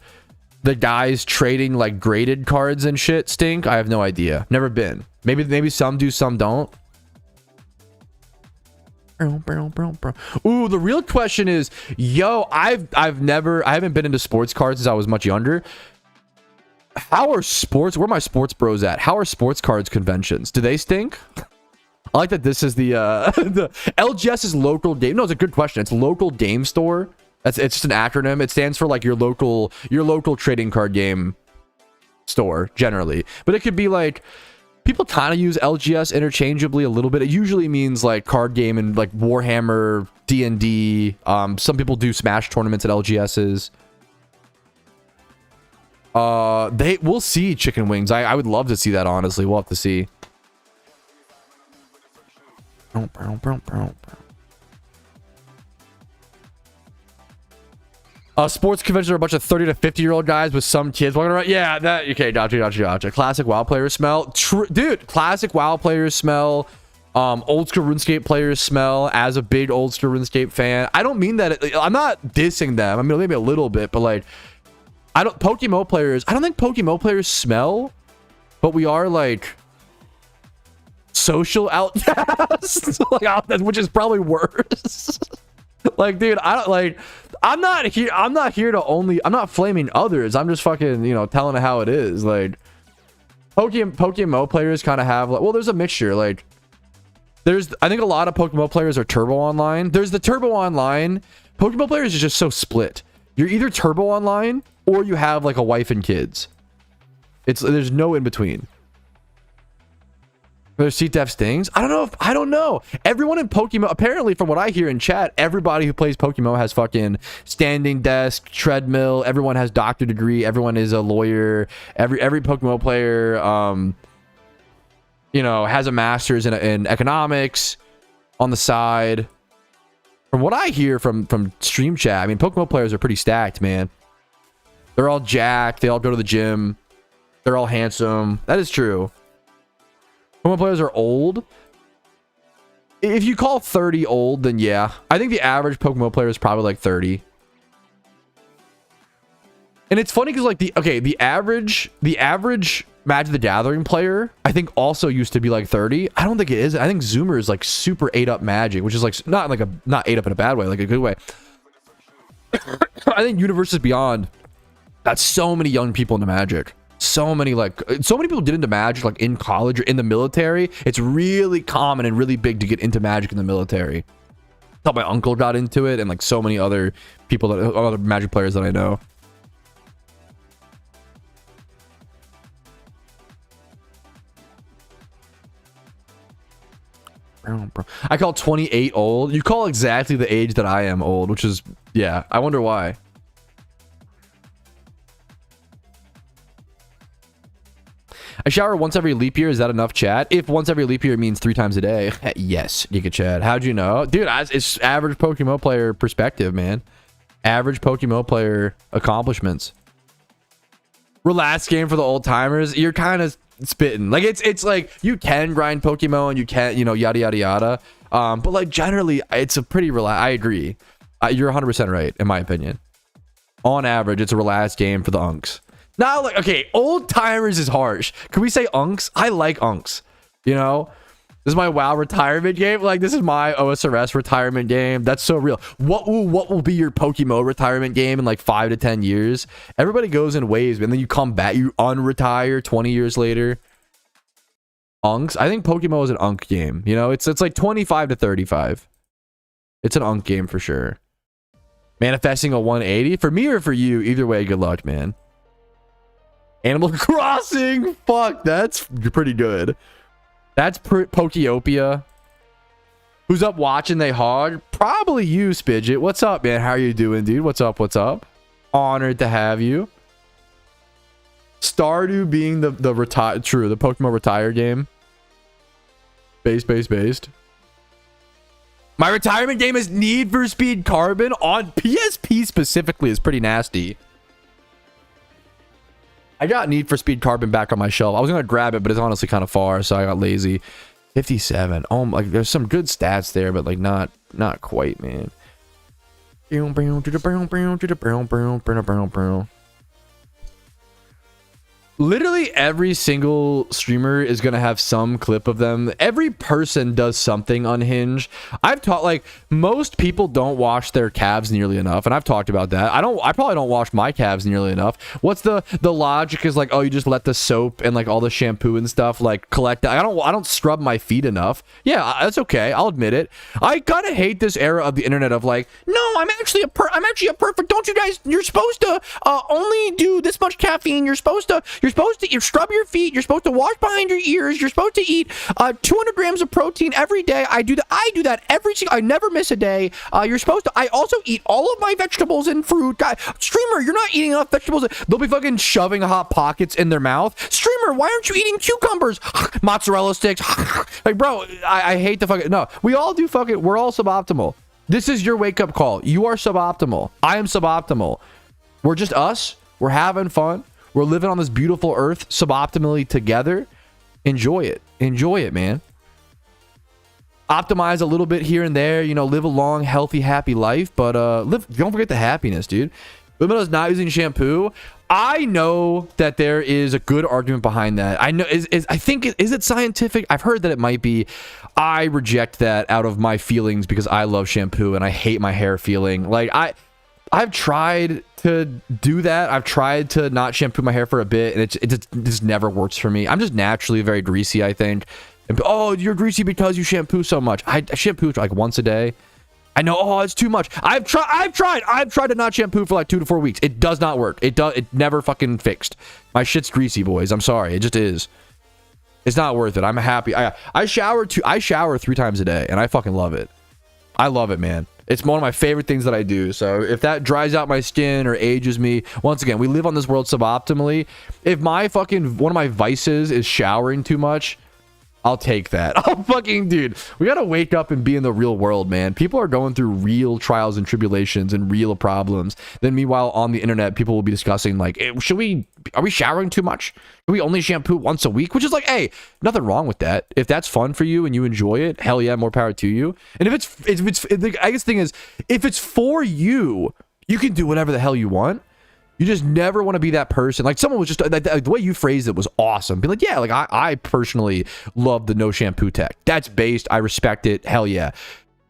the guys trading like graded cards and shit stink. I have no idea. Never been. Maybe some do, some don't. Ooh, the real question is, yo, I haven't been into sports cards since I was much younger. How are where are my sports bros at? How are sports cards conventions? Do they stink? I like that this is the the LGS's local game. No, it's a good question. It's local game store. It's just an acronym. It stands for like your local trading card game store generally. But it could be like, people kind of use LGS interchangeably a little bit. It usually means like card game and like Warhammer, D&D. Some people do Smash tournaments at LGS's. We'll see chicken wings. I would love to see that, honestly. We'll have to see. Sports conventions are a bunch of 30 to 50-year-old guys with some kids walking around. Yeah, that okay. Gotcha. Classic WoW players smell. Dude, classic WoW players smell. Old school RuneScape players smell. As a big old school RuneScape fan, I don't mean that. I'm not dissing them. I mean maybe a little bit, but like, PokeMMO players. I don't think PokeMMO players smell, but we are like social outcasts, like, which is probably worse. Like, dude, I'm not here to only, I'm not flaming others. I'm just fucking, you know, telling it how it is. Like, PokeMMO players kind of have, like, well, there's a mixture. Like, I think a lot of PokeMMO players are Turbo Online. There's the Turbo Online. PokeMMO players are just so split. You're either Turbo Online or you have like a wife and kids. There's no in between. There's seat depth stings. I don't know. Everyone in Pokemon, apparently from what I hear in chat, everybody who plays Pokemon has fucking standing desk, treadmill. Everyone has doctor degree. Everyone is a lawyer. Every Pokemon player, you know, has a master's in economics on the side. From what I hear from stream chat, I mean, Pokemon players are pretty stacked, man. They're all jacked. They all go to the gym. They're all handsome. That is true. Pokemon players are old. If you call 30 old, then yeah. I think the average Pokemon player is probably like 30. And it's funny because like the average Magic the Gathering player, I think also used to be like 30. I don't think it is. I think Zoomer is like super ate up Magic, which is like not ate up in a bad way, like a good way. I think Universes Beyond got so many young people into Magic. So many people get into Magic like in college or in the military. It's really common and really big to get into Magic in the military. I thought my uncle got into it, and like so many other people other Magic players that I know. I call 28 old. You call exactly the age that I am old, which is, yeah, I wonder why. I shower once every leap year. Is that enough, chat? If once every leap year means 3 times a day, yes, you could chat. How'd you know? Dude, it's average Pokemon player perspective, man. Average Pokemon player accomplishments. Relaxed game for the old timers. You're kind of spitting. Like, it's like you can grind Pokemon and you can, you know, yada, yada, yada. But like generally, it's a pretty relaxed. I agree. You're 100% right, in my opinion. On average, it's a relaxed game for the unks. Now, like, okay, old timers is harsh. Can we say unks? I like unks. You know, this is my WoW retirement game. Like, this is my OSRS retirement game. That's so real. What will be your PokeMMO retirement game in like 5 to 10 years? Everybody goes in waves, and then you come back, you unretire 20 years later. Unks. I think PokeMMO is an unk game. You know, it's like 25 to 35. It's an unk game for sure. Manifesting a 180 for me or for you. Either way, good luck, man. Animal Crossing. Fuck, that's pretty good. That's Pokeopia. Who's up watching they hog? Probably you, Spidget. What's up, man? How are you doing, dude? What's up? What's up? Honored to have you. Stardew being the Pokemon Retire game. Based. My retirement game is Need for Speed Carbon on PSP specifically is pretty nasty. I got Need for Speed Carbon back on my shelf. I was going to grab it, but it's honestly kind of far, so I got lazy. 57. Oh, like there's some good stats there, but like not quite, man. Literally every single streamer is going to have some clip of them. Every person does something unhinged. I've taught, like, most people don't wash their calves nearly enough, and I've talked about that. I probably don't wash my calves nearly enough. What's the logic is like, oh, you just let the soap and like all the shampoo and stuff like collect. I don't scrub my feet enough. Yeah, that's okay. I'll admit it. I kind of hate this era of the internet of like, no, I'm actually a perfect. Don't you guys? You're supposed to only do this much caffeine. You're supposed to scrub your feet. You're supposed to wash behind your ears. You're supposed to eat 200 grams of protein every day. I do that every single. I never miss a day. You're supposed to. I also eat all of my vegetables and fruit. God, streamer, you're not eating enough vegetables. They'll be fucking shoving Hot Pockets in their mouth. Streamer, why aren't you eating cucumbers? Mozzarella sticks. Like, bro, I hate the fucking. No, we all do fucking. We're all suboptimal. This is your wake up call. You are suboptimal. I am suboptimal. We're just us. We're having fun. We're living on this beautiful earth suboptimally together. Enjoy it. Enjoy it, man. Optimize a little bit here and there. You know, live a long, healthy, happy life. But don't forget the happiness, dude. Women is not using shampoo. I know that there is a good argument behind that. I know. Is it scientific? I've heard that it might be. I reject that out of my feelings because I love shampoo and I hate my hair feeling. Like, I've tried to do that. I've tried to not shampoo my hair for a bit, and it just never works for me. I'm just naturally very greasy, I think. And, oh, you're greasy because you shampoo so much. I shampoo like once a day. I know. Oh, it's too much. I've tried to not shampoo for like 2 to 4 weeks. It does not work. It never fucking fixed. My shit's greasy, boys. I'm sorry. It just is. It's not worth it. I'm happy. I shower 3 times a day, and I fucking love it. I love it, man. It's one of my favorite things that I do. So if that dries out my skin or ages me, once again, we live on this world suboptimally. If my fucking one of my vices is showering too much, I'll take that. Oh, fucking dude, we gotta wake up and be in the real world, man. People are going through real trials and tribulations and real problems. Then meanwhile, on the internet, people will be discussing like, are we showering too much? Should we only shampoo once a week? Which is like, hey, nothing wrong with that. If that's fun for you and you enjoy it, hell yeah, more power to you. And if I guess the thing is, if it's for you, you can do whatever the hell you want. You just never want to be that person. Like someone was just the way you phrased it was awesome. Be like, yeah, like I personally love the no shampoo tech. That's based. I respect it. Hell yeah.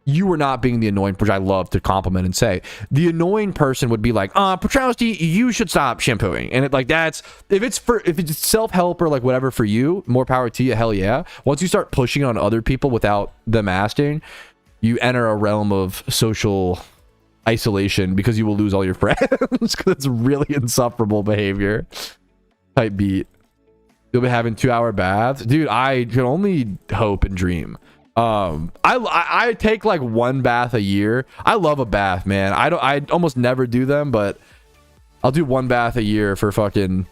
You were not being the annoying, which I love to compliment and say. The annoying person would be like, Patrouski, you should stop shampooing. And it like that's if it's self-help or like whatever for you, more power to you. Hell yeah. Once you start pushing on other people without them asking, you enter a realm of social isolation because you will lose all your friends because it's really insufferable behavior. Type beat. You'll be having 2-hour baths, dude. I can only hope and dream. I take like 1 bath a year. I love a bath, man. I almost never do them, but I'll do 1 bath a year for fucking,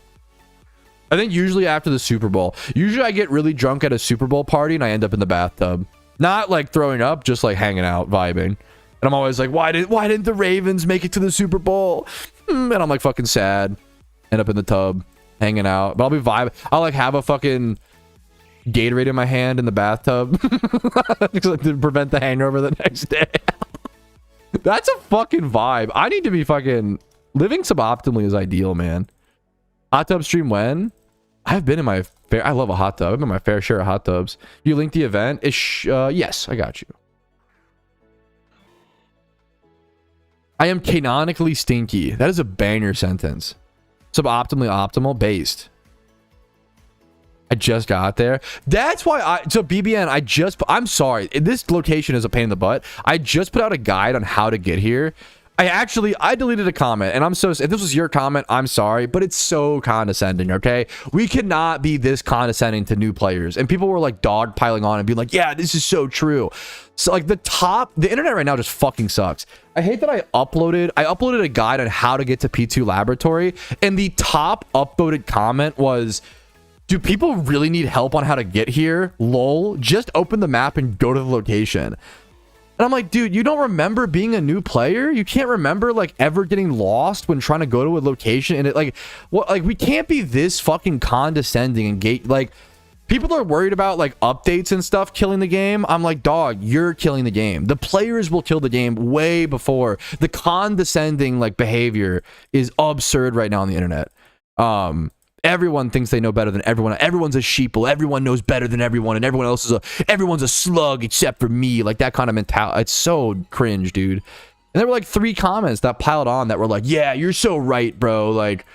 I think usually after the Super Bowl. Usually I get really drunk at a Super Bowl party and I end up in the bathtub, not like throwing up, just like hanging out, vibing. And I'm always like, why didn't the Ravens make it to the Super Bowl? And I'm like fucking sad. End up in the tub, hanging out. But I'll be vibing. I'll like have a fucking Gatorade in my hand in the bathtub to prevent the hangover the next day. That's a fucking vibe. I need to be fucking living suboptimally is ideal, man. Hot tub stream when? I've been in my fair. I love a hot tub. I've been in my fair share of hot tubs. You link the event? Yes, I got you. I am canonically stinky. That is a banger sentence. Suboptimally optimal based. I just got there. That's why so BBN, I'm sorry. This location is a pain in the butt. I just put out a guide on how to get here. I deleted a comment, and if this was your comment, I'm sorry, but it's so condescending, okay? We cannot be this condescending to new players. And people were like dogpiling on and being like, yeah, this is so true. So like the internet right now just fucking sucks. I hate that I uploaded a guide on how to get to P2 Laboratory, and the top upvoted comment was, do people really need help on how to get here? Lol, just open the map and go to the location. And I'm like, dude, you don't remember being a new player? You can't remember like ever getting lost when trying to go to a location, and it like what, like we can't be this fucking condescending and like people are worried about like updates and stuff killing the game. I'm like, dog, you're killing the game. The players will kill the game way before the condescending like behavior is absurd right now on the internet. Everyone thinks they know better than everyone. Everyone's a sheeple. Everyone knows better than everyone, and everyone's a slug except for me. Like that kind of mentality. It's so cringe, dude. And there were like 3 comments that piled on that were like, yeah, you're so right, bro. Like,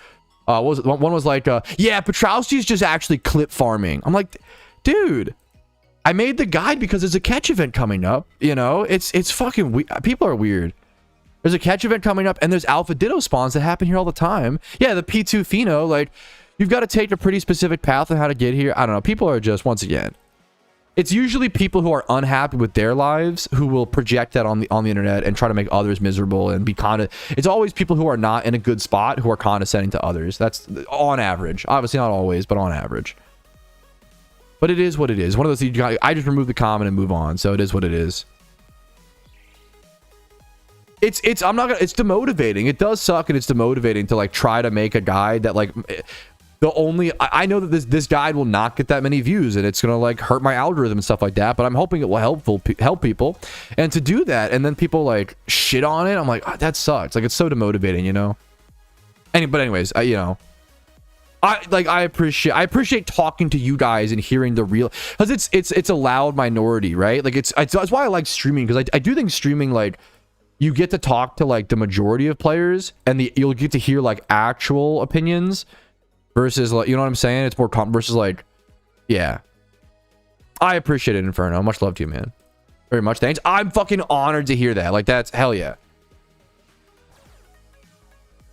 what was it? One was like, yeah, Patrouski's just actually clip farming. I'm like, dude, I made the guide because there's a catch event coming up. You know, it's fucking weird. People are weird. There's a catch event coming up, and there's Alpha Ditto spawns that happen here all the time. Yeah, the P2 Pheno, like, you've got to take a pretty specific path on how to get here. I don't know. People are just, once again, it's usually people who are unhappy with their lives who will project that on the internet and try to make others miserable and be it's always people who are not in a good spot who are condescending to others. That's on average. Obviously not always, but on average. But it is what it is. One of those things I just remove the comment and move on. So it is what it is. It's demotivating. It does suck, and it's demotivating to like try to make a guide that like I know that this guide will not get that many views, and it's gonna like hurt my algorithm and stuff like that, but I'm hoping it will help people. And to do that, and then people like shit on it, I'm like, oh, that sucks. Like, it's so demotivating, you know. But anyways, you know, I appreciate talking to you guys and hearing the real, because it's a loud minority, right? Like that's why I like streaming, because I do think streaming, like, you get to talk to like the majority of players, and you'll get to hear like actual opinions versus, like, you know what I'm saying? It's more versus like, yeah. I appreciate it, Inferno. Much love to you, man. Very much. Thanks. I'm fucking honored to hear that. Like, that's hell yeah.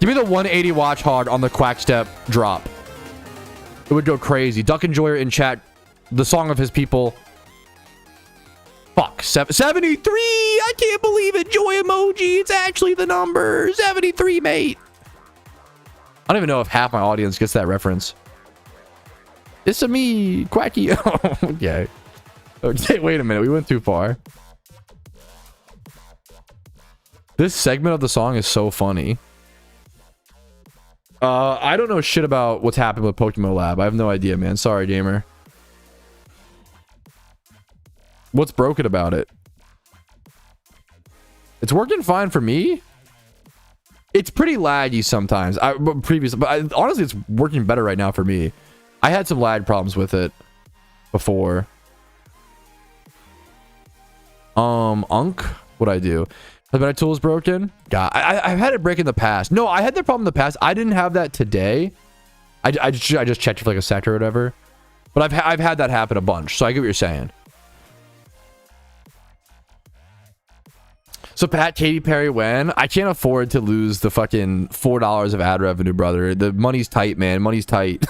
Give me the 180 watch hard on the Quack Step drop. It would go crazy. Duck Enjoyer in chat. The song of his people. Fuck. 73! I can't believe it. Joy emoji. It's actually the number. 73, mate. I don't even know if half my audience gets that reference. It's a me, Quacky. Okay. Okay, wait a minute. We went too far. This segment of the song is so funny. I don't know shit about what's happened with PokeMMO Lab. I have no idea, man. Sorry, gamer. What's broken about it? It's working fine for me. It's pretty laggy sometimes. Honestly, it's working better right now for me. I had some lag problems with it before. What'd I do? Has my tool is broken? God, I've had it break in the past. No, I had that problem in the past. I didn't have that today. I just checked for like a sector or whatever. But I've had that happen a bunch. So I get what you're saying. So Pat, Katy Perry, when? I can't afford to lose the fucking $4 of ad revenue, brother. The money's tight, man. Money's tight.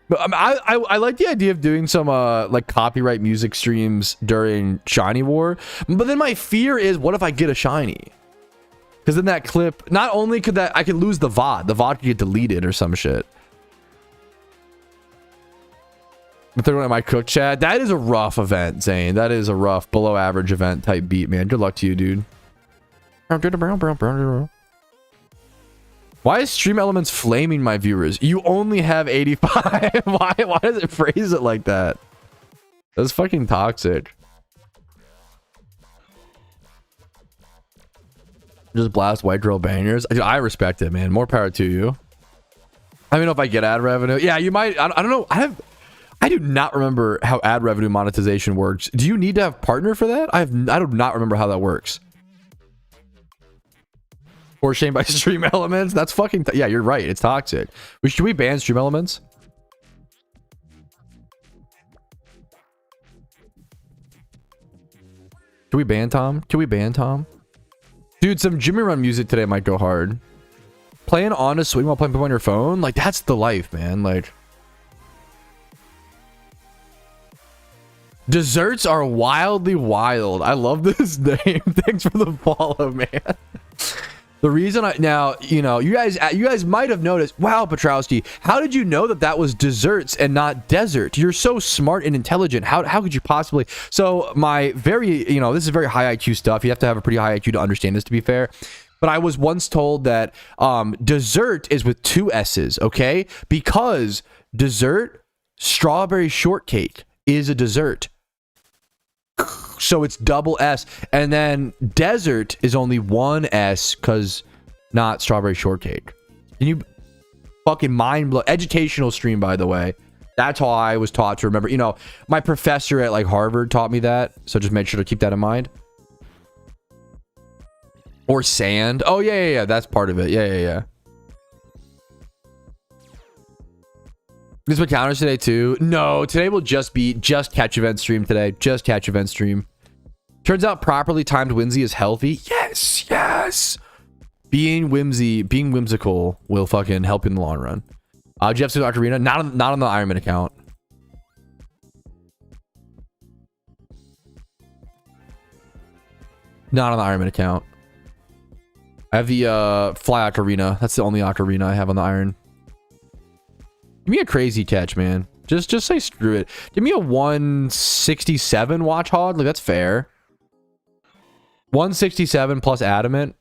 But I like the idea of doing some like copyright music streams during Shiny War. But then my fear is, what if I get a shiny? Because then that clip, not only could that, I could lose the VOD. The VOD could get deleted or some shit. But they're at my cook chat. That is a rough event, Zane. That is a rough, below average event type beat, man. Good luck to you, dude. Why is Stream Elements flaming my viewers? You only have 85. Why does it phrase it like that? That's fucking toxic. Just blast white girl bangers. I respect it, man. More power to you. I don't know if I get ad revenue. Yeah, you might. I don't know. I do not remember how ad revenue monetization works. Do you need to have partner for that? I do not remember how that works. Or shamed by Stream Elements. That's fucking yeah, you're right. It's toxic. Should we ban Stream Elements? Can we ban Tom? Can we ban Tom? Dude, some Jimmy Run music today might go hard. Playing on a swing while playing on your phone, like that's the life, man. Like desserts are wildly wild. I love this name. Thanks for the follow, man. The reason now, you know, you guys might have noticed, wow, Patrouski, how did you know that that was desserts and not desert? You're so smart and intelligent. How could you possibly? So my very, you know, this is very high IQ stuff. You have to have a pretty high IQ to understand this, to be fair. But I was once told that dessert is with 2 S's, okay? Because dessert, strawberry shortcake is a dessert. So it's double S, and then desert is only 1 S because not strawberry shortcake. Can you fucking mind blow? Educational stream, by the way. That's how I was taught to remember. You know, my professor at like Harvard taught me that, so just make sure to keep that in mind. Or sand. Oh yeah, that's part of it. Yeah. This what counters today too? No, today will just be catch event stream today. Just catch event stream. Turns out properly timed whimsy is healthy. Yes. Being whimsical will fucking help you in the long run. Jeff says Ocarina, not on the Ironman account. Not on the Ironman account. I have the Fly Ocarina. That's the only Ocarina I have on the Iron. Give me a crazy catch, man. Just say screw it. Give me a 167 watch hog. Like, that's fair. 167 plus adamant.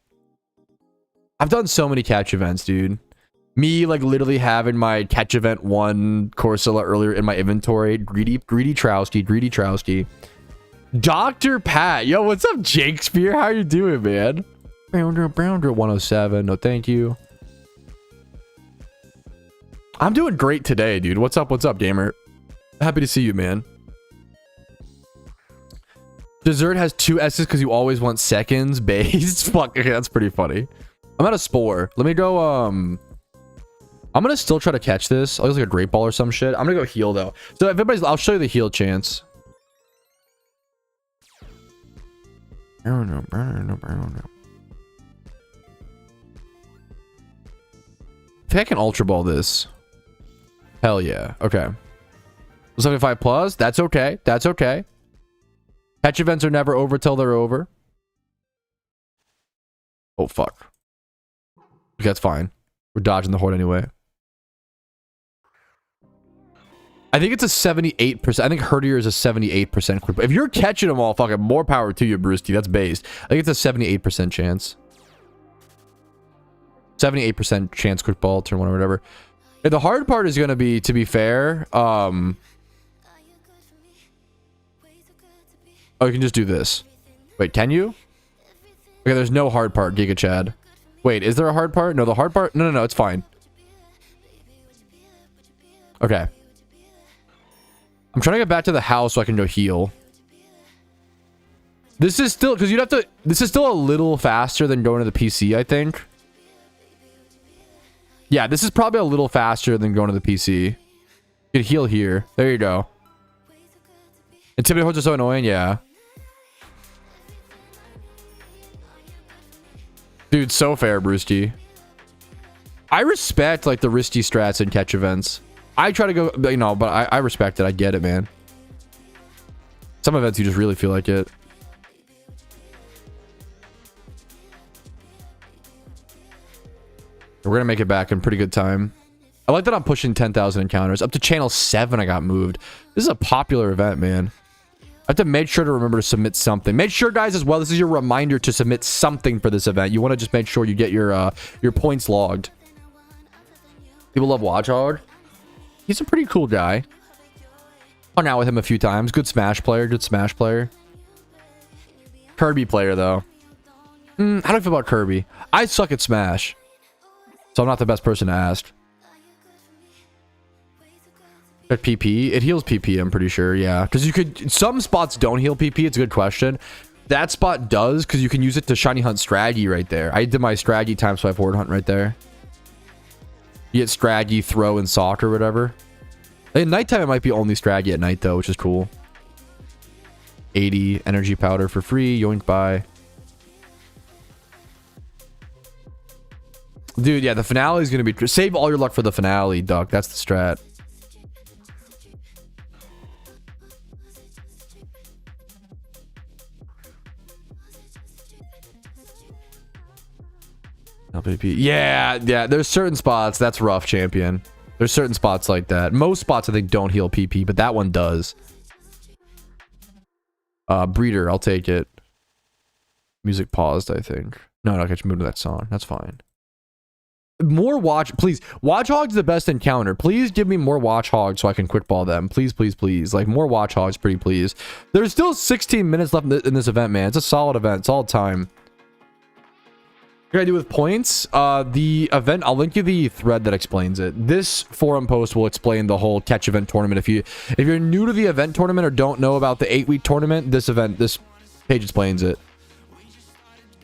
I've done so many catch events, dude. Me, like, literally having my catch event 1 Corsola earlier in my inventory. Greedy Trowski. Dr. Pat. Yo, what's up, Jakespeare? How you doing, man? 107. No, thank you. I'm doing great today, dude. What's up, gamer? Happy to see you, man. Dessert has 2 S's because you always want seconds based. Fuck, okay, that's pretty funny. I'm at a spore. Let me go, I'm gonna still try to catch this. I'll use like a great ball or some shit. I'm gonna go heal, though. So if everybody's, I'll show you the heal chance. think I can Ultra Ball this. Hell yeah. Okay. 75 plus. That's okay. That's okay. Catch events are never over till they're over. Oh, fuck. Okay, that's fine. We're dodging the horde anyway. I think it's a 78%. I think Herdier is a 78% quick. If you're catching them all, fucking more power to you, Brewski. That's based. I think it's a 78% chance. 78% chance quick ball, turn one or whatever. And the hard part is going to be, to be fair, oh, you can just do this. Wait, can you? Okay, there's no hard part, Giga Chad. Wait, is there a hard part? No, the hard part... No, it's fine. Okay. I'm trying to get back to the house so I can go heal. This is still... Because you'd have to... This is still a little faster than going to the PC, I think. Yeah, this is probably a little faster than going to the PC. You can heal here. There you go. Intimidate hordes are so annoying, yeah. Dude, so fair, Brewski. I respect, like, the risky strats and catch events. I try to go, you know, but I respect it. I get it, man. Some events you just really feel like it. We're gonna make it back in pretty good time. I like that I'm pushing 10,000 encounters. Up to channel 7 I got moved. This is a popular event, man. I have to make sure to remember to submit something. Make sure, guys, as well, this is your reminder to submit something for this event. You want to just make sure you get your points logged. People love Watchhog. He's a pretty cool guy. Hung out with him a few times. Good Smash player. Good Smash player. Kirby player, though. How do I feel about Kirby? I suck at Smash. So I'm not the best person to ask. At PP? It heals PP, I'm pretty sure, yeah. Because you could... Some spots don't heal PP. It's a good question. That spot does, because you can use it to shiny hunt Scraggy right there. I did my Scraggy time swipe horde hunt right there. You get Scraggy, throw, and sock or whatever. At nighttime, it might be only Scraggy at night, though, which is cool. 80 energy powder for free. Yoink by. Dude, yeah, the finale is going to be... Save all your luck for the finale, Duck. That's the strat. LPP. Yeah, there's certain spots that's rough, champion. There's certain spots like that. Most spots I think don't heal PP, but that one does. Breeder, I'll take it. Music paused, I think. No, I can move to that song. That's fine. More please. Watchhog's the best encounter. Please give me more Watchhogs so I can quick ball them. Please, please, please. Like, more Watchhogs, pretty please. There's still 16 minutes left in this event, man. It's a solid event. Solid time. What can I do with points? The event, I'll link you the thread that explains it. This forum post will explain the whole catch event tournament. If you're new to the event tournament or don't know about the 8-week tournament, this page explains it.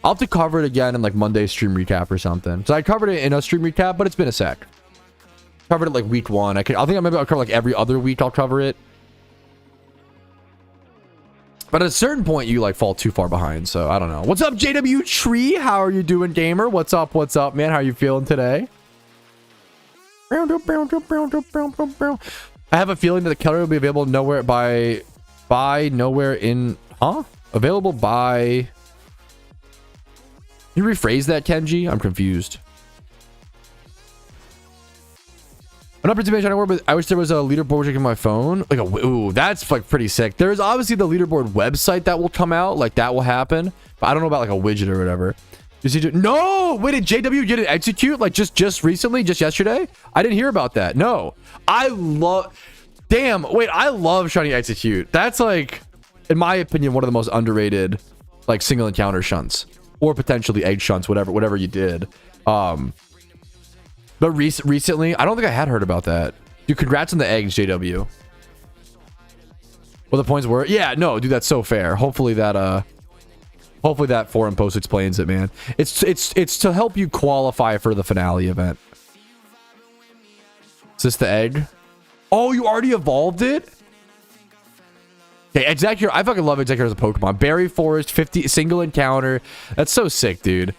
I'll have to cover it again in like Monday's stream recap or something. So I covered it in a stream recap, but it's been a sec. Covered it like week 1. I think maybe I'll cover like every other week. I'll cover it. But at a certain point, you like fall too far behind. So I don't know. What's up, JW Tree? How are you doing, gamer? What's up, man? How are you feeling today? I have a feeling that the killer will be available nowhere by nowhere in available by. Can you rephrase that, Kenji? I'm confused. I'm not pretty much but I wish there was a leaderboard checking my phone. Like ooh, that's like pretty sick. There's obviously the leaderboard website that will come out. Like that will happen. But I don't know about like a widget or whatever. No! Wait, did JW get it execute? Like just recently? Just yesterday? I didn't hear about that. No. Damn. Wait, I love shiny execute. That's like, in my opinion, one of the most underrated like single encounter shunts. Or potentially egg shunts, whatever you did. But recently, I don't think I had heard about that. Dude, congrats on the eggs, JW. Well, the points were... Yeah, no, dude, that's so fair. Hopefully that forum post explains it, man. It's to help you qualify for the finale event. Is this the egg? Oh, you already evolved it? Okay, Executor. I fucking love Executor as a Pokemon. Berry Forest, 50 single encounter. That's so sick, dude.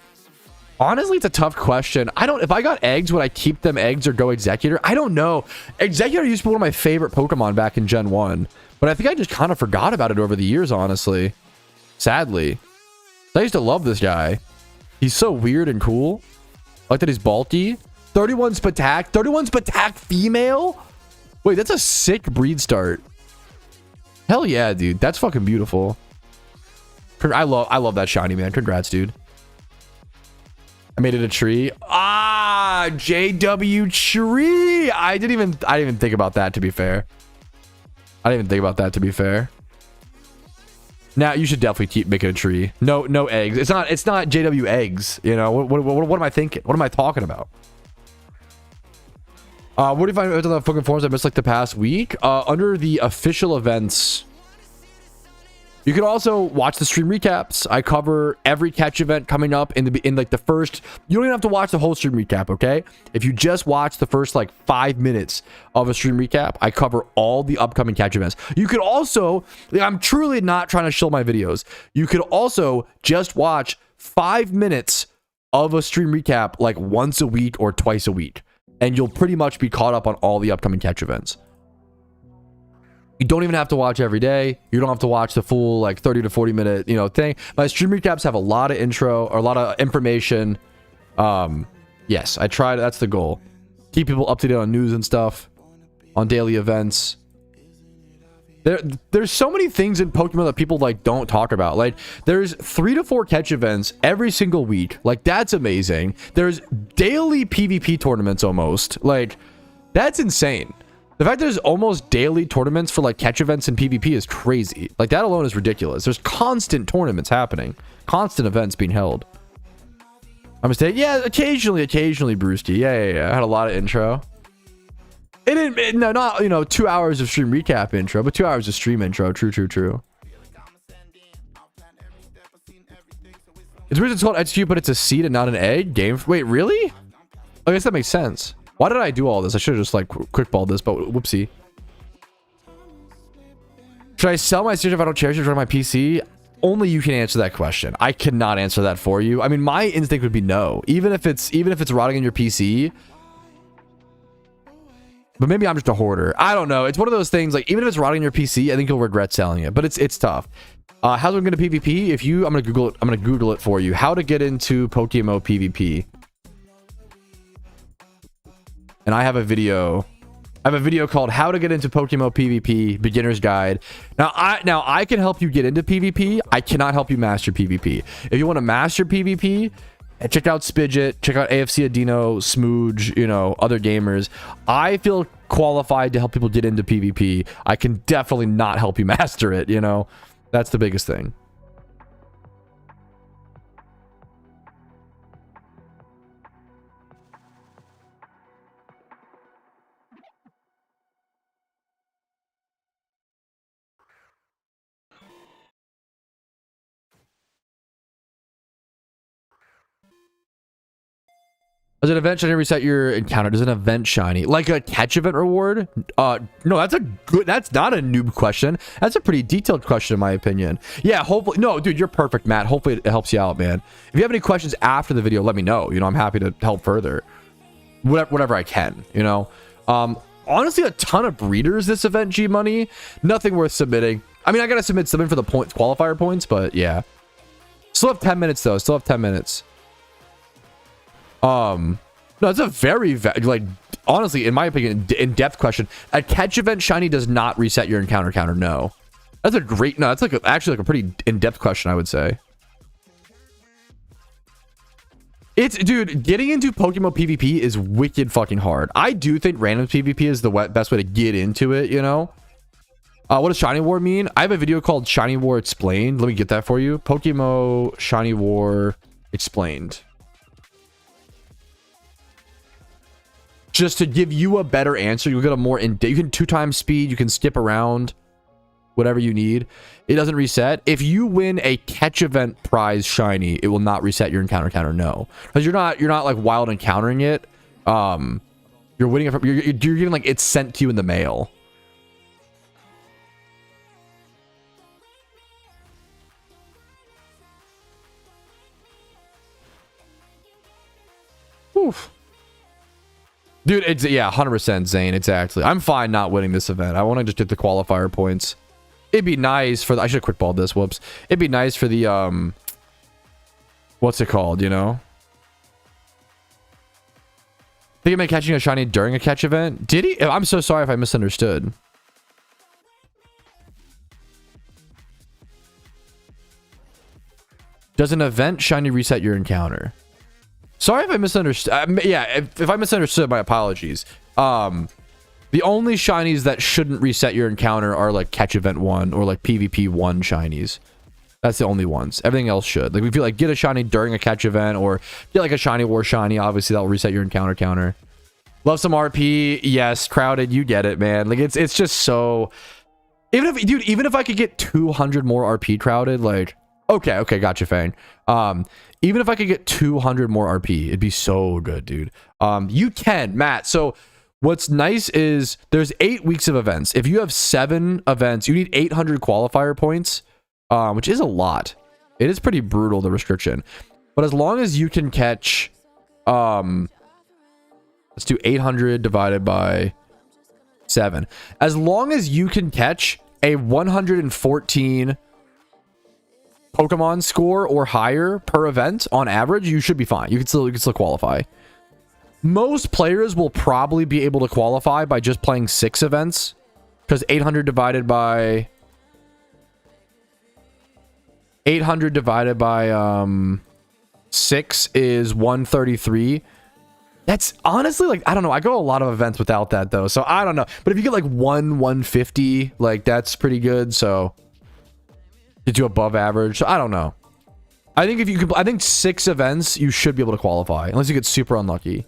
Honestly, it's a tough question. I don't, if I got eggs, would I keep them eggs or go Executor? I don't know. Executor used to be one of my favorite Pokemon back in Gen 1. But I think I just kind of forgot about it over the years, honestly. Sadly. I used to love this guy. He's so weird and cool. I like that he's bulky. 31 Spatak. 31 Spatak female? Wait, that's a sick breed start. Hell yeah, dude. That's fucking beautiful. I love that shiny, man. Congrats, dude. I made it a tree. Ah, JW tree. I didn't even think about that, to be fair. I didn't even think about that, to be fair. Now you should definitely keep making a tree. No eggs. It's not JW eggs. You know what am I thinking? What am I talking about? What do you find on the fucking forums I missed like the past week? Under the official events. You can also watch the stream recaps. I cover every catch event coming up in like the first. You don't even have to watch the whole stream recap, okay? If you just watch the first like 5 minutes of a stream recap, I cover all the upcoming catch events. You could also, I'm truly not trying to shill my videos. You could also just watch 5 minutes of a stream recap like once a week or twice a week, and you'll pretty much be caught up on all the upcoming catch events. You don't even have to watch every day. You don't have to watch the full like 30 to 40 minute, you know, thing. My stream recaps have a lot of intro or a lot of information. Yes, I tried. That's the goal. Keep people up to date on news and stuff, on daily events. There's so many things in Pokemon that people like don't talk about. Like there's 3 to 4 catch events every single week. Like that's amazing. There's daily PvP tournaments almost. Like that's insane. The fact there's almost daily tournaments for like catch events and PvP is crazy. Like that alone is ridiculous. There's constant tournaments happening, constant events being held. My mistake? Yeah, occasionally, Brewski. Yeah. I had a lot of intro. No, not, you know, 2 hours of stream recap intro, but 2 hours of stream intro. True. It's weird it's called execute, but it's a seed and not an egg. Wait, really? I guess that makes sense. Why did I do all this? I should have just like quickballed this, but whoopsie. Should I sell my Switch if I don't cherish it on my PC? Only you can answer that question. I cannot answer that for you. I mean, my instinct would be no. Even if it's rotting in your PC. But maybe I'm just a hoarder. I don't know. It's one of those things, like even if it's rotting in your PC, I think you'll regret selling it. But it's tough. How's it going to PvP? I'm gonna Google it. I'm gonna Google it for you. How to get into PokeMMO PvP. And I have a video called How to Get into PokeMMO PvP Beginner's Guide. Now I can help you get into PvP. I cannot help you master PvP. If you want to master PvP, check out Spidget, check out AFC Adino, Smooge, you know, other gamers. I feel qualified to help people get into PvP. I can definitely not help you master it, you know. That's the biggest thing. Does an event shiny reset your encounter? Does an event shiny like a catch event reward? No, that's not a noob question. That's a pretty detailed question in my opinion. Yeah, hopefully. No, dude, you're perfect, Matt. Hopefully it helps you out, man. If you have any questions after the video, let me know. You know, I'm happy to help further. Whatever I can, you know. Honestly, a ton of breeders this event, G Money. Nothing worth submitting. I mean, I gotta submit something for the points, qualifier points, but yeah. Still have 10 minutes though. Still have 10 minutes. No, it's a very like honestly, in my opinion, in-depth question. A catch event shiny does not reset your encounter counter. No, that's a great. No, that's like actually like a pretty in-depth question, I would say. It's dude, getting into PokeMMO PvP is wicked fucking hard. I do think random PvP is the best way to get into it. You know. What does Shiny War mean? I have a video called Shiny War Explained. Let me get that for you. PokeMMO Shiny War Explained. Just to give you a better answer, you'll get a more you can 2x speed, you can skip around, whatever you need. It doesn't reset. If you win a catch event prize shiny, it will not reset your encounter counter. No, because you're not like wild encountering it. You're winning it from you're getting like it's sent to you in the mail. Whew. Dude, it's, yeah, 100% Zane, exactly. I'm fine not winning this event. I want to just get the qualifier points. It'd be nice for the, I should have quick balled this, whoops. It'd be nice for the, what's it called, you know? Think of catching a shiny during a catch event? Did he? I'm so sorry if I misunderstood. Does an event shiny reset your encounter? Sorry if I misunderstood. Yeah, if I misunderstood, my apologies. The only shinies that shouldn't reset your encounter are like catch event 1 or like PvP 1 shinies. That's the only ones. Everything else should. Like, if you like get a shiny during a catch event or get like a shiny war shiny, obviously that'll reset your encounter counter. Love some RP. Yes, crowded. You get it, man. Like, it's just so. Even if, dude, even if I could get 200 more RP crowded, like, okay, gotcha, Fang. Even if I could get 200 more RP, it'd be so good, dude. You can, Matt. So what's nice is there's 8 weeks of events. If you have 7 events, you need 800 qualifier points, which is a lot. It is pretty brutal, the restriction. But as long as you can catch, let's do 800 divided by 7. As long as you can catch a 114 Pokemon score or higher per event on average, you should be fine. You can still qualify. Most players will probably be able to qualify by just playing 6 events, because 800 divided by 6 is 133. That's honestly, like, I don't know. I go a lot of events without that though, so I don't know. But if you get like 150, like, that's pretty good. So get you above average. So I don't know. I think if you could, I think 6 events you should be able to qualify, unless you get super unlucky.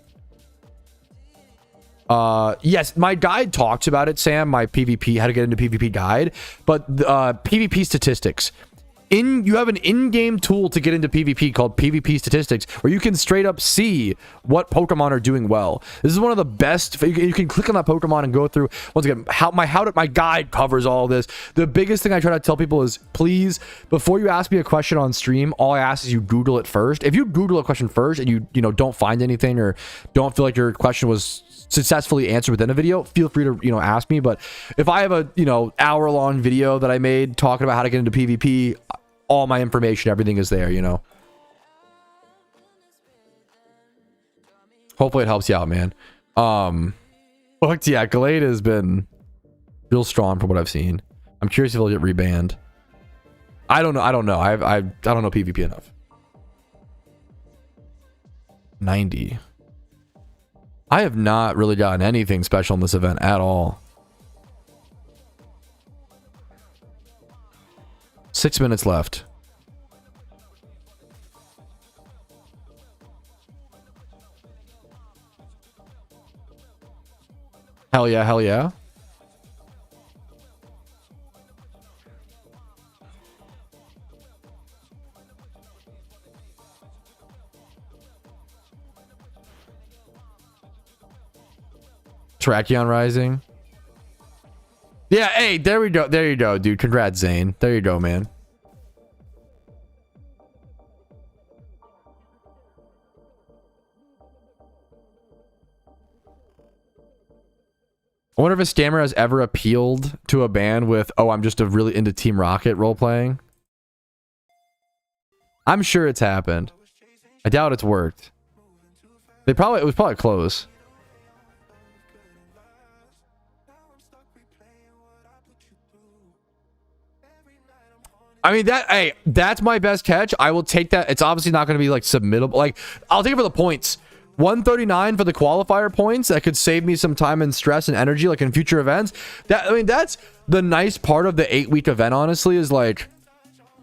Yes, my guide talks about it, Sam. My PvP, how to get into PvP guide, but PvP statistics. You have an in-game tool to get into PvP called PvP Statistics, where you can straight up see what Pokemon are doing well. This is one of the best. You can click on that Pokemon and go through. Once again, my guide covers all this. The biggest thing I try to tell people is, please, before you ask me a question on stream, all I ask is you Google it first. If you Google a question first and you don't find anything or don't feel like your question was successfully answered within a video, feel free to ask me. But if I have a hour-long video that I made talking about how to get into PvP, all my information, everything is there, Hopefully it helps you out, man. But yeah, Galade has been real strong from what I've seen. I'm curious if he'll get rebanned. I don't know. I don't know PvP enough. 90. I have not really gotten anything special in this event at all. 6 minutes left. Hell yeah, hell yeah. Tracheon Rising. Yeah, hey, there we go. There you go, dude. Congrats, Zane. There you go, man. I wonder if a scammer has ever appealed to a ban with, "Oh, I'm just really into Team Rocket role-playing." I'm sure it's happened. I doubt it's worked. It was probably close. I mean, that's my best catch. I will take that. It's obviously not going to be like submittable. Like, I'll take it for the points. 139 for the qualifier points. That could save me some time and stress and energy, like in future events. That's the nice part of the 8-week event, honestly, is like,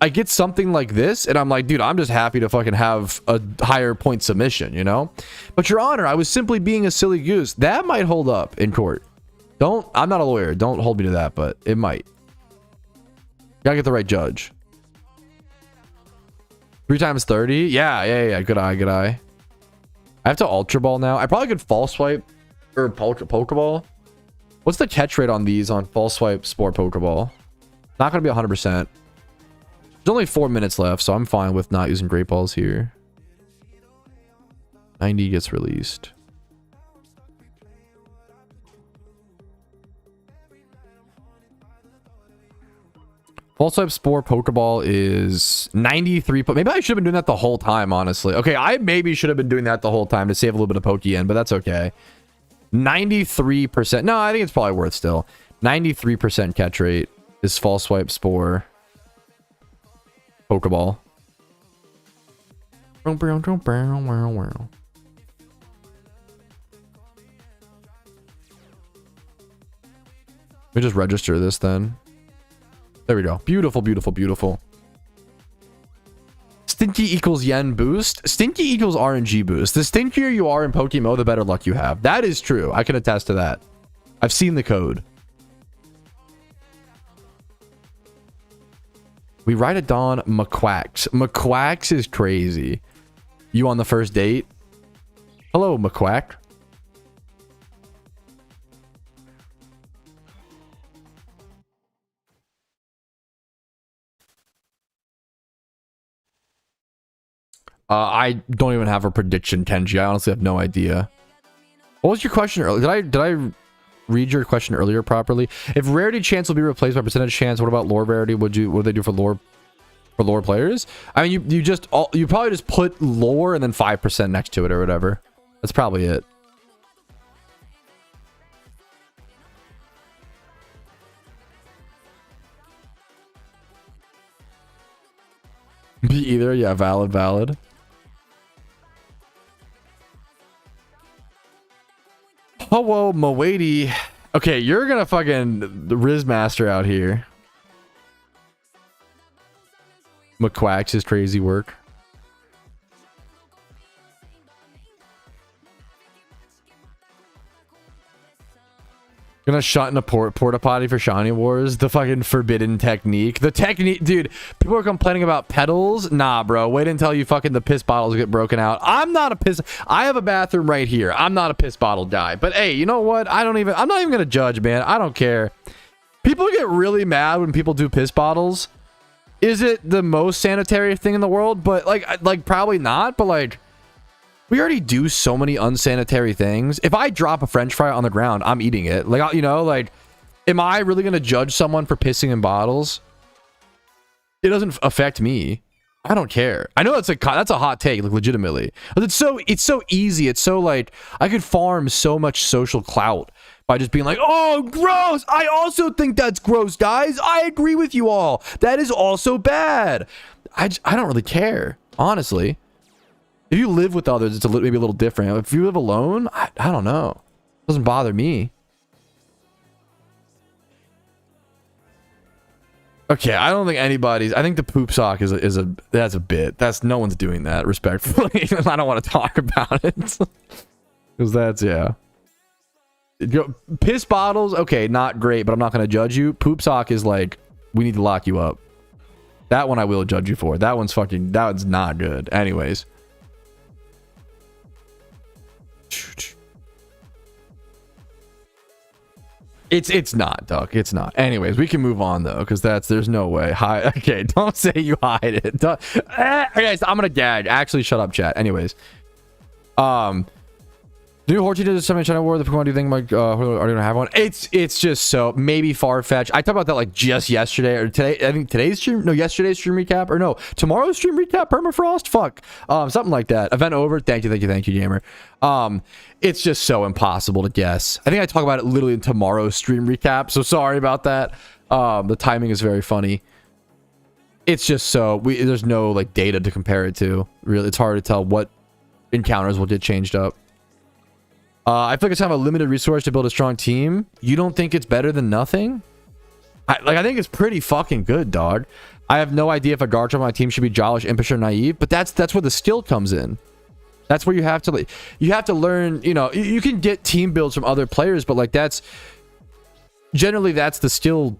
I get something like this and I'm like, dude, I'm just happy to fucking have a higher point submission, But Your Honor, I was simply being a silly goose. That might hold up in court. I'm not a lawyer. Don't hold me to that, but it might. Gotta get the right judge. 3 times 30? Yeah. Good eye. I have to Ultra Ball now. I probably could False Swipe or Pokeball. What's the catch rate on these on False Swipe, Sport, Pokeball? Not gonna be 100%. There's only 4 minutes left, so I'm fine with not using Great Balls here. 90 gets released. False Swipe Spore Pokeball is 93. Maybe I should have been doing that the whole time, honestly. Okay, I maybe should have been doing that the whole time to save a little bit of Pokeyen, but that's okay. 93%. No, I think it's probably worth still. 93% catch rate is False Swipe Spore Pokeball. Let me just register this then. There we go. Beautiful, beautiful, beautiful. Stinky equals yen boost. Stinky equals RNG boost. The stinkier you are in PokeMMO, the better luck you have. That is true. I can attest to that. I've seen the code. We ride at dawn. McQuacks. McQuacks is crazy. You on the first date? Hello, McQuack. I don't even have a prediction, Kenji. I honestly have no idea. What was your question earlier? Did I read your question earlier properly? If rarity chance will be replaced by percentage chance, what about lore rarity? What do they do for lore players? I mean, you probably just put lore and then 5% next to it or whatever. That's probably it. Be either, yeah, valid. Oh, whoa, Moady. Okay, you're gonna fucking the Riz Master out here. McQuacks is crazy work. Gonna shut in a porta potty for Shiny Wars. The fucking forbidden technique. The technique, dude. People are complaining about pedals. Nah, bro. Wait until you fucking the piss bottles get broken out. I'm not a piss. I have a bathroom right here. I'm not a piss bottle guy. But hey, you know what? I'm not even gonna judge, man. I don't care. People get really mad when people do piss bottles. Is it the most sanitary thing in the world? But like probably not. But like, we already do so many unsanitary things. If I drop a French fry on the ground, I'm eating it. Like, you know, like, am I really going to judge someone for pissing in bottles? It doesn't affect me. I don't care. I know that's a hot take, like legitimately. But it's so easy. It's so like, I could farm so much social clout by just being like, oh, gross. I also think that's gross, guys. I agree with you all. That is also bad. I don't really care, honestly. If you live with others, it's maybe a little different. If you live alone, I don't know. It doesn't bother me. Okay, I don't think anybody's. I think the poop sock that's a bit. No one's doing that respectfully. I don't want to talk about it because that's yeah. Piss bottles, okay, not great, but I'm not gonna judge you. Poop sock is like, we need to lock you up. That one I will judge you for. That one's not good. Anyways. It's not, Duck. It's not. Anyways, we can move on though, because there's no way. Okay, don't say you hide it. Guys, I'm gonna gag. Actually, shut up, chat. Anyways, the new Horty did a summon China War. The Pokemon, do you think like are you gonna have one? It's just so maybe Farfetch. I talked about that like just yesterday or today. I think today's stream, no, yesterday's stream recap, or no, tomorrow's stream recap. Permafrost, fuck, something like that. Event over. Thank you, gamer. It's just so impossible to guess. I think I talk about it literally in tomorrow's stream recap. So sorry about that. The timing is very funny. It's just so there's no like data to compare it to. Really, it's hard to tell what encounters will get changed up. I feel like it's kind of a limited resource to build a strong team. You don't think it's better than nothing? I think it's pretty fucking good, dog. I have no idea if a Garchomp on my team should be Jollish, Impish, or Naive, but that's where the skill comes in. That's where you have to learn, you know, you can get team builds from other players, but like generally that's the skill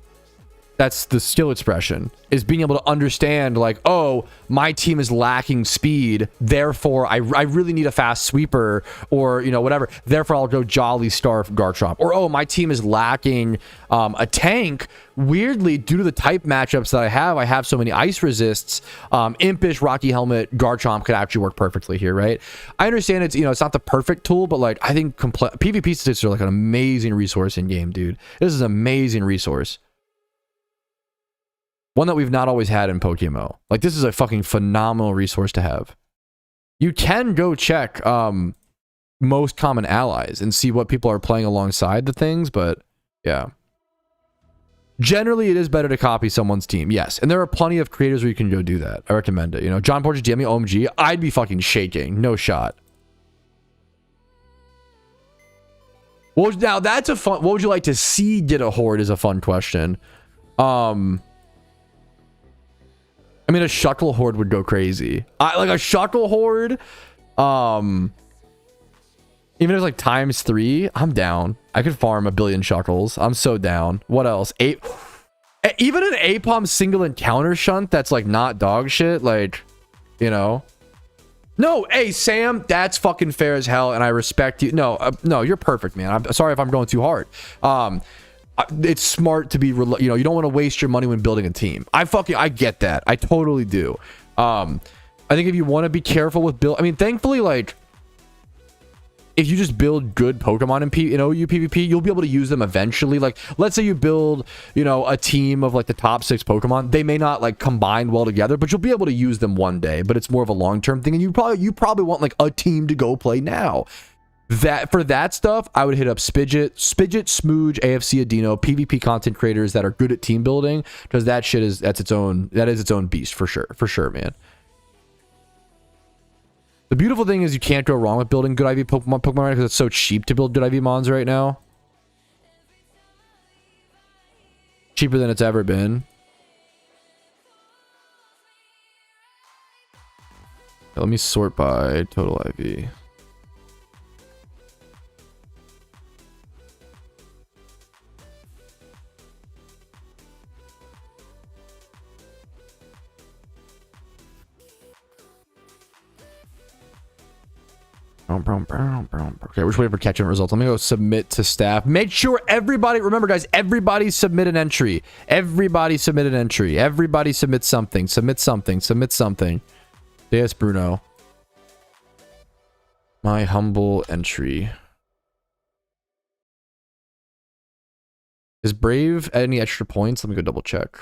That's the skill expression, is being able to understand like, oh, my team is lacking speed, therefore I really need a fast sweeper, or, you know, whatever, therefore I'll go Jolly Star Garchomp. Or, oh, my team is lacking a tank, weirdly, due to the type matchups that I have so many ice resists, Impish, Rocky Helmet, Garchomp could actually work perfectly here, right? I understand it's, you know, it's not the perfect tool, but like, I think PvP statistics are like an amazing resource in game, dude. This is an amazing resource. One that we've not always had in PokeMMO. Like, this is a fucking phenomenal resource to have. You can go check most common allies and see what people are playing alongside the things, but yeah. Generally, it is better to copy someone's team, yes. And there are plenty of creators where you can go do that. I recommend it. You know, John Porter, DM me OMG, I'd be fucking shaking. No shot. Well, now that's a fun... What would you like to see get a horde is a fun question. I mean, a Shuckle Horde would go crazy. Like a Shuckle Horde, even if it's like ×3, I'm down. I could farm 1 billion Shuckles. I'm so down. What else? Even an Apom single encounter shunt that's like not dog shit, like, you know. No, hey, Sam, that's fucking fair as hell, and I respect you. No, no, you're perfect, man. I'm sorry if I'm going too hard. It's smart to be, you know, you don't want to waste your money when building a team. I get that. I totally do. I think if you want to be careful with I mean, thankfully, like, if you just build good Pokemon in PvP, you'll be able to use them eventually. Like, let's say you build, you know, a team of like the top 6 Pokemon. They may not like combine well together, but you'll be able to use them one day. But it's more of a long-term thing, and you probably want like a team to go play now. For that stuff, I would hit up Spidget, Smooge, AFC Adino, PvP content creators that are good at team building, because that shit is its own beast for sure, man. The beautiful thing is you can't go wrong with building good IV Pokemon right, because it's so cheap to build good IV Mons right now. Cheaper than it's ever been. Let me sort by total IV. Okay, we're just waiting for catching results. Let me go submit to staff. Make sure everybody, remember guys, everybody submit an entry. Everybody submit an entry. Everybody submit something. Submit something. Submit something. Yes, Bruno. My humble entry. Is Brave at any extra points? Let me go double check.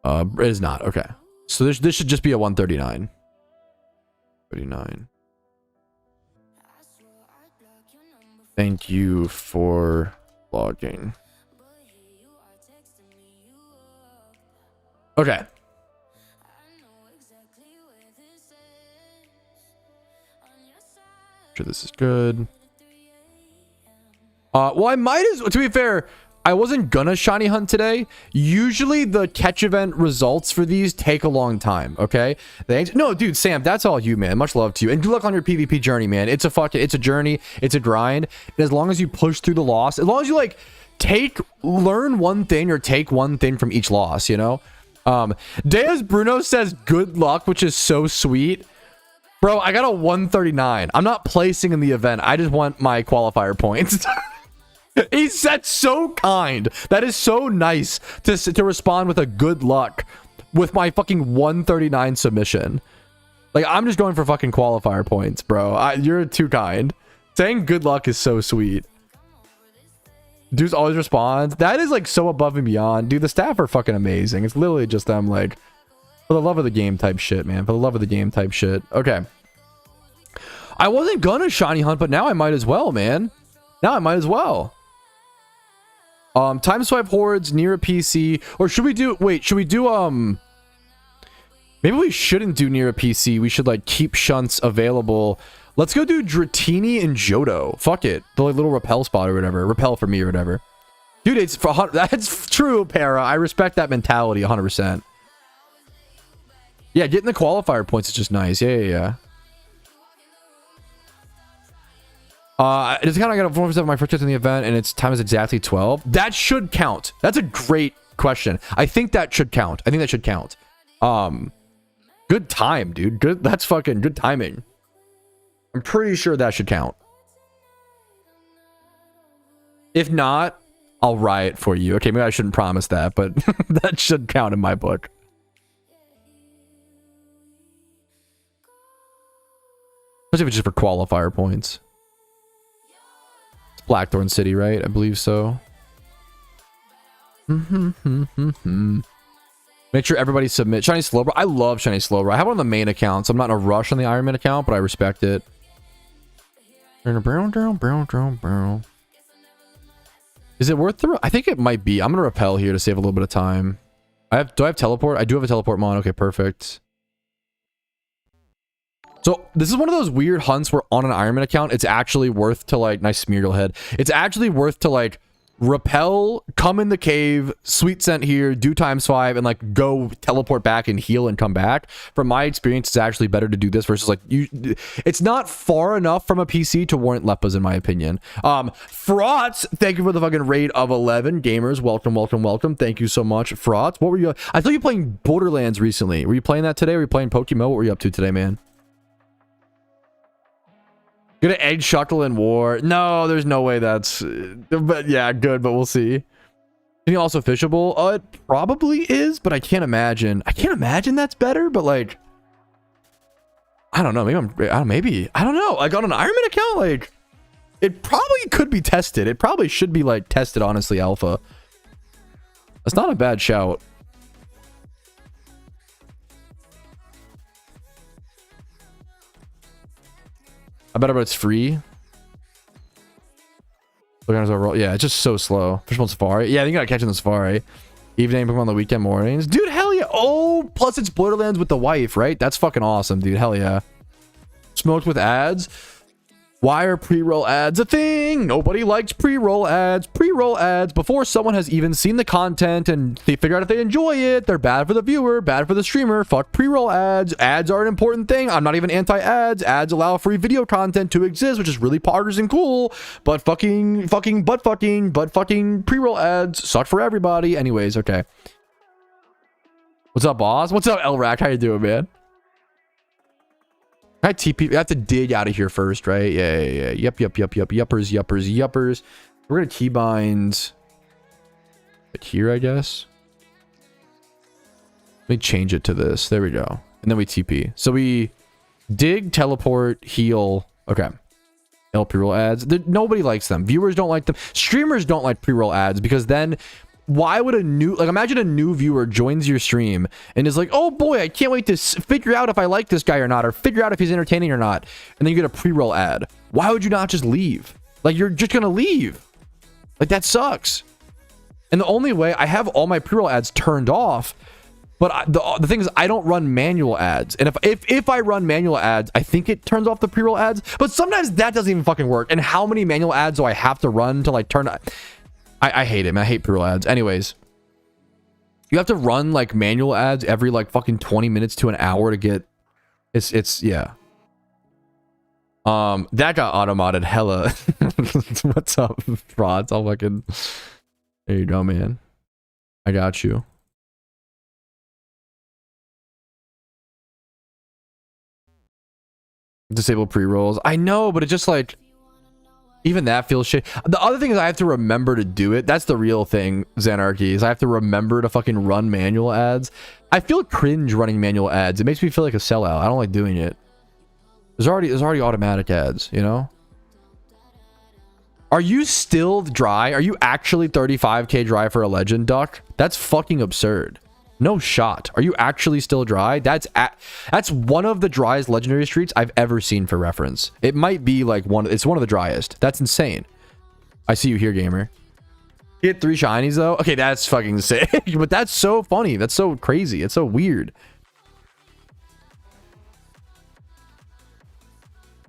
It is not. Okay. So this should just be a 139. 39. Thank you for logging. Okay. Sure, this is good. Well, I might as well, to be fair, I wasn't gonna shiny hunt today. Usually the catch event results for these take a long time, okay? Thanks. No, dude, Sam, that's all you, man. Much love to you. And good luck on your PvP journey, man. It's a journey. It's a grind. And as long as you push through the loss, as long as you like learn one thing or take one thing from each loss, you know? Deus Bruno says good luck, which is so sweet. Bro, I got a 139. I'm not placing in the event. I just want my qualifier points. That's so kind. That is so nice to respond with a good luck with my fucking 139 submission. Like, I'm just going for fucking qualifier points, bro. You're too kind. Saying good luck is so sweet. Dudes always respond. That is like so above and beyond. Dude, the staff are fucking amazing. It's literally just them like, for the love of the game type shit, man. For the love of the game type shit. Okay. I wasn't gonna shiny hunt, but now I might as well, man. Now I might as well. Time swipe hordes near a PC, or should we do, wait, should we do, maybe we shouldn't do near a PC. We should like keep shunts available. Let's go do Dratini and Johto. Fuck it. The like, little repel spot or whatever. Repel for me or whatever. Dude, it's for, that's true, Para. I respect that mentality 100%. Yeah, getting the qualifier points is just nice. Yeah. It's kind of got a 4% of my first in the event, and its time is exactly 12. That should count. That's a great question. I think that should count. I think that should count. Good time, dude. Good. That's fucking good timing. I'm pretty sure that should count. If not, I'll riot for you. Okay, maybe I shouldn't promise that, but that should count in my book. Especially if it's just for qualifier points. It's Blackthorn City, right? I believe so. Make sure everybody submit. Shiny Slowbro. I love Shiny Slowbro. I have one on the main account, so I'm not in a rush on the Iron Man account, but I respect it. Is it worth the... I think it might be. I'm going to repel here to save a little bit of time. Do I have teleport? I do have a teleport mon. Okay, perfect. So this is one of those weird hunts where on an Iron Man account, it's actually worth to like... Nice Smeargle head. It's actually worth to like... repel, come in the cave, sweet scent here, do ×5, and like go teleport back and heal and come back. From my experience, it's actually better to do this versus like it's not far enough from a PC to warrant Leppas in my opinion. Fraughts, thank you for the fucking raid of 11 gamers. Welcome. Thank you so much, Fraughts. What were you? I saw you playing Borderlands recently. Were you playing that today? Were you playing PokeMMO? What were you up to today, man? Gonna egg Shuckle in war. No, there's no way that's... But yeah, good, but we'll see. Anything also fishable? It probably is, but I can't imagine. I can't imagine that's better, but like... I don't know. Maybe I don't know. Like on an Iron Man account, like... It probably could be tested. It probably should be like tested, honestly, alpha. That's not a bad shout. I bet it's free. Yeah, it's just so slow. Fishbowl Safari. Yeah, you gotta catch in the Safari. Evening, Pokemon on the weekend mornings. Dude, hell yeah. Oh, plus it's Borderlands with the wife, right? That's fucking awesome, dude. Hell yeah. Smoked with ads. Why are pre-roll ads a thing? Nobody likes pre-roll ads. Pre-roll ads, before someone has even seen the content and they figure out if they enjoy it, they're bad for the viewer, bad for the streamer. Fuck pre-roll ads. Ads are an important thing. I'm not even anti-ads. Ads allow free video content to exist, which is really poggers and cool. But fucking pre-roll ads suck for everybody. Anyways, okay. What's up, boss? What's up, Elrac? How you doing, man? I TP. I have to dig out of here first, right? Yeah. Yuppers. We're gonna keybind it here, I guess. Let me change it to this. There we go. And then we TP. So we dig, teleport, heal. Okay. Pre-roll ads. Nobody likes them. Viewers don't like them. Streamers don't like pre-roll ads because then why would a new, like, imagine a new viewer joins your stream and is like, oh boy, I can't wait to figure out if I like this guy or not, or figure out if he's entertaining or not. And then you get a pre-roll ad. Why would you not just leave? Like, you're just gonna leave. Like, that sucks. And the only way, I have all my pre-roll ads turned off, but the thing is, I don't run manual ads. And if I run manual ads, I think it turns off the pre-roll ads, but sometimes that doesn't even fucking work. And how many manual ads do I have to run to like turn... I hate it, man. I hate pre-roll ads. Anyways, you have to run like manual ads every like fucking 20 minutes to an hour to get... It's yeah. That got auto-modded hella. What's up, frauds? I'll fucking... There you go, man. I got you. Disable pre-rolls. I know, but it just like... Even that feels shit. The other thing is I have to remember to do it. That's the real thing, Xanarchy, is I have to remember to fucking run manual ads. I feel cringe running manual ads. It makes me feel like a sellout. I don't like doing it. There's already automatic ads, you know? Are you still dry? Are you actually 35k dry for a legend, Duck? That's fucking absurd. No shot. Are you actually still dry? That's one of the driest legendary streaks I've ever seen for reference. It might be like it's one of the driest. That's insane. I see you here, gamer. Hit 3 shinies though. Okay, that's fucking sick. But that's so funny. That's so crazy. It's so weird.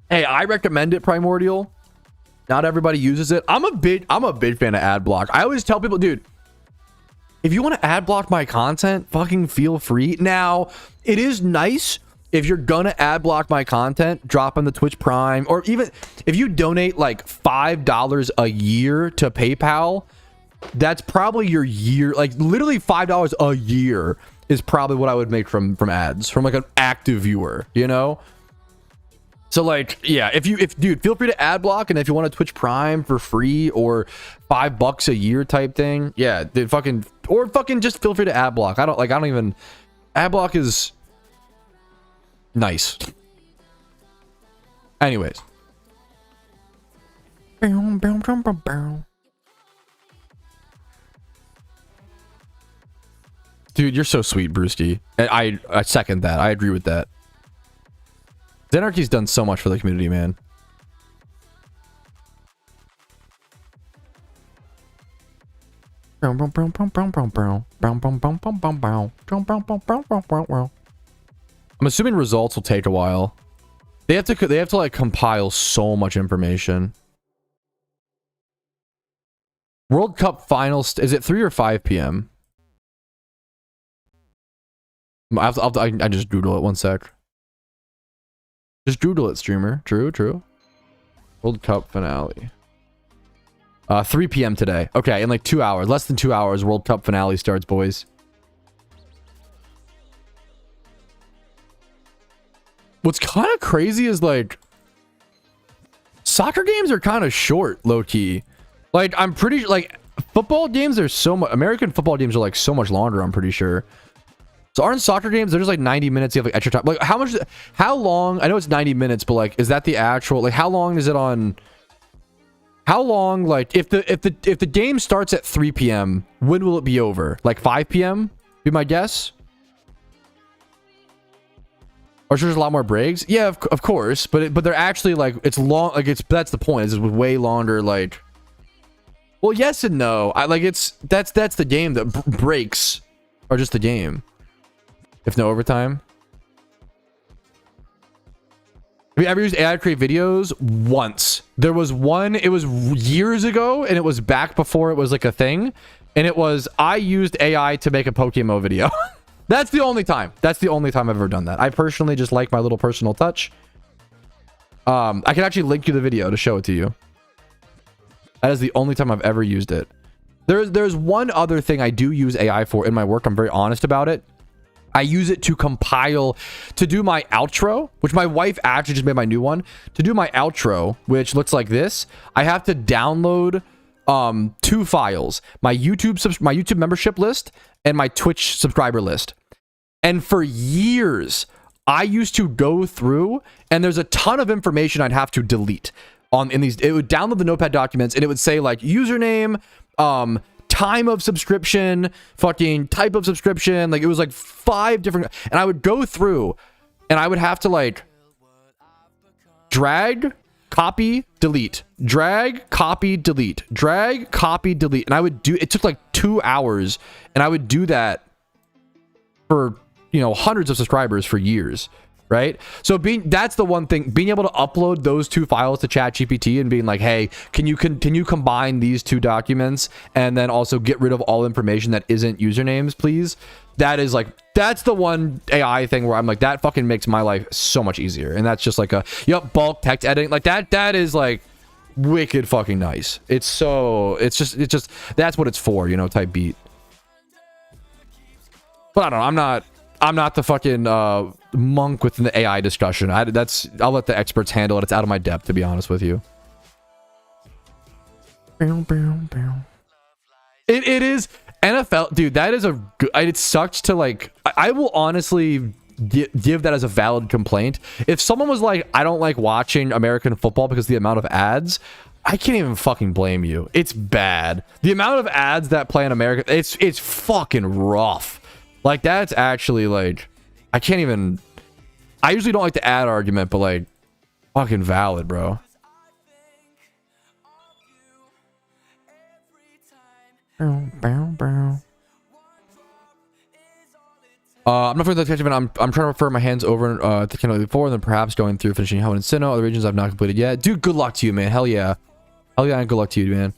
Hey, I recommend it, Primordial. Not everybody uses it. I'm a big fan of ad block. I always tell people, dude, if you want to ad block my content, fucking feel free. Now, it is nice if you're gonna ad block my content, drop on the Twitch Prime, or even if you donate like $5 a year to PayPal, that's probably your year. Like literally $5 a year is probably what I would make from ads from like an active viewer, you know? So like, yeah, if dude, feel free to ad block, and if you want a Twitch Prime for free or $5 a year type thing, yeah, dude, fucking just feel free to ad block. I don't even, ad block is nice. Anyways. Dude, you're so sweet, Brewski. And I second that. I agree with that. Zenarchy's done so much for the community, man. I'm assuming results will take a while. They have to like compile so much information. World Cup finals, is it 3 or 5 p.m.? I just Google it, one sec. Just Google it, streamer. True. World Cup finale. 3 p.m. today. Okay, in like 2 hours. Less than 2 hours, World Cup finale starts, boys. What's kind of crazy is like soccer games are kind of short, low-key. Like, I'm pretty like football games are so much, American football games are like so much longer, I'm pretty sure. So aren't soccer games, they're just like 90 minutes, you have like extra time. Like how long, I know it's 90 minutes, but like, is that the actual, like how long is it on, how long, like if the game starts at 3 p.m., when will it be over? Like 5 p.m. be my guess? Or there's a lot more breaks? Yeah, of course, but they're actually like, it's long, like that's the point, it's way longer, like, well, yes and no. That's the game. That breaks are just the game. If no overtime. Have you ever used AI to create videos? Once. There was one, it was years ago, and it was back before it was like a thing. And it was, I used AI to make a PokeMMO video. That's the only time. That's the only time I've ever done that. I personally just like my little personal touch. I can actually link you the video to show it to you. That is the only time I've ever used it. There's one other thing I do use AI for in my work. I'm very honest about it. I use it to compile, to do my outro, which my wife actually just made my new one. To do my outro, which looks like this, I have to download 2 files. My YouTube membership list and my Twitch subscriber list. And for years, I used to go through, and there's a ton of information I'd have to delete in these. It would download the notepad documents, and it would say like username, time of subscription, fucking type of subscription. Like it was like 5 different, and I would go through and I would have to like drag, copy, delete, drag, copy, delete, drag, copy, delete. And I would do, it took like 2 hours, and I would do that for, you know, hundreds of subscribers for years. Right? So that's the one thing, being able to upload those 2 files to ChatGPT and being like, hey, can you combine these 2 documents and then also get rid of all information that isn't usernames, please? That is like, that's the one AI thing where I'm like, that fucking makes my life so much easier. And that's just like bulk text editing. Like that is like wicked fucking nice. It's just, that's what it's for, you know, type beat. But I don't know, I'm not the fucking monk within the AI discussion. I'll let the experts handle it. It's out of my depth, to be honest with you. It is NFL, dude. That is it sucks to like. I will honestly give that as a valid complaint. If someone was like, I don't like watching American football because of the amount of ads, I can't even fucking blame you. It's bad. The amount of ads that play in America, it's fucking rough. Like, that's actually, like, I can't even... I usually don't like the ad argument, but, like, fucking valid, bro. I'm not for the attention, I'm trying to refer my hands over to Kennel 4 and then perhaps going through finishing Hell and Sinnoh. Other regions I've not completed yet. Dude, good luck to you, man. Hell yeah. Hell yeah, and good luck to you, man.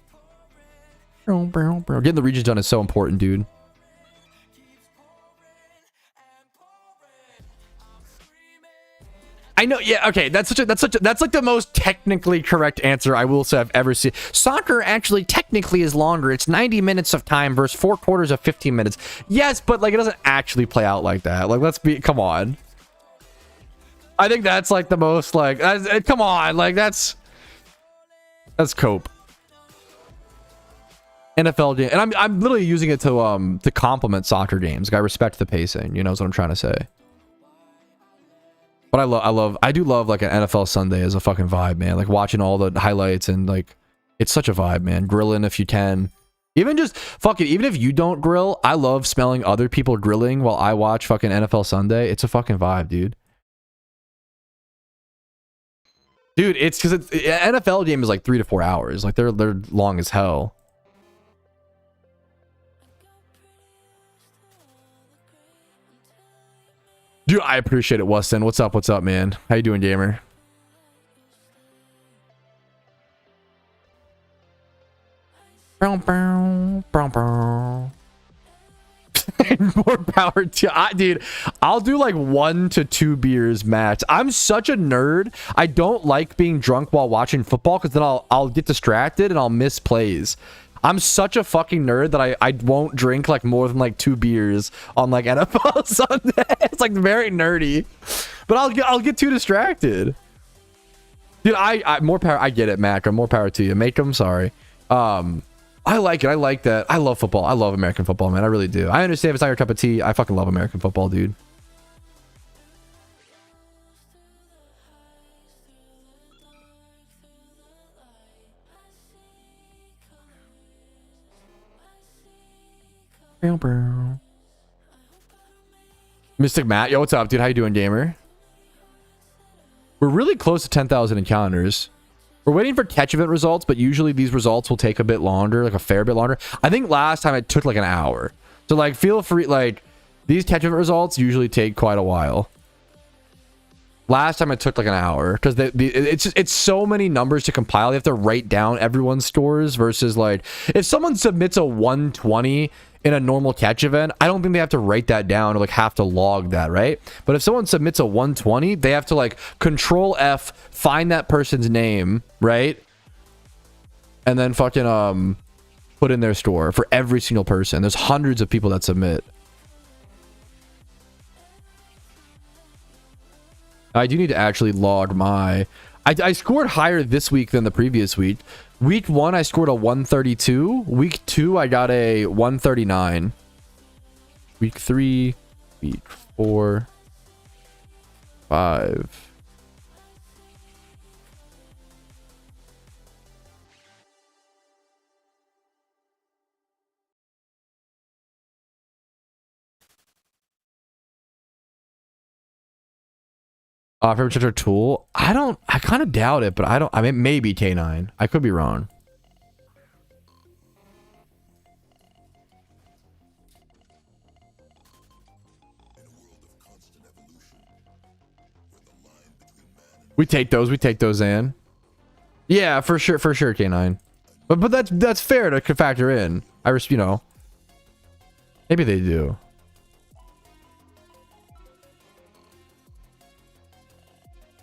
Getting the regions done is so important, dude. I know. Yeah. Okay. That's like the most technically correct answer I will say I've ever seen. Soccer actually technically is longer. It's 90 minutes of time versus 4 quarters of 15 minutes. Yes, but like it doesn't actually play out like that. Like, come on. I think that's like the most like, come on. Like that's cope. NFL game, and I'm literally using it to complement soccer games. Like I respect the pacing. You know what I'm trying to say. But I do love like an NFL Sunday as a fucking vibe, man. Like watching all the highlights and like, it's such a vibe, man. Grilling if you can. Even just, fuck it, even if you don't grill, I love smelling other people grilling while I watch fucking NFL Sunday. It's a fucking vibe, dude. Dude, it's because NFL game is like 3 to 4 hours. Like they're long as hell. Dude, I appreciate it, Weston. What's up, man? How you doing, gamer? More power to dude. I'll do like 1 to 2 beers max. I'm such a nerd. I don't like being drunk while watching football because then I'll get distracted and I'll miss plays. I'm such a fucking nerd that I won't drink like more than like 2 beers on like NFL Sunday. It's like very nerdy, but I'll get too distracted. Dude, I more power. I get it, Mac. More power to you. Make them sorry. I like it. I like that. I love football. I love American football, man. I really do. I understand if it's not your cup of tea. I fucking love American football, dude. Mystic Matt, yo, what's up, dude? How you doing, gamer? We're really close to 10,000 encounters. We're waiting for catch event results, but usually these results will take a bit longer, like a fair bit longer. I think last time it took like an hour. So like, feel free, like these catch event results usually take quite a while. Last time it took like an hour because it's so many numbers to compile. They have to write down everyone's scores versus like if someone submits a 120 in a normal catch event, I don't think they have to write that down or like have to log that, right? But if someone submits a 120, they have to like Control F, find that person's name, right? And then fucking put in their score for every single person. There's hundreds of people that submit. I do need to actually log my... I scored higher this week than the previous week. Week 1, I scored a 132. Week 2, I got a 139. Week 3, week 4, 5... favorite Twitter tool? I kind of doubt it, but I mean, maybe K9. I could be wrong. We take those in. Yeah, for sure, K9. But that's fair to factor in. You know. Maybe they do.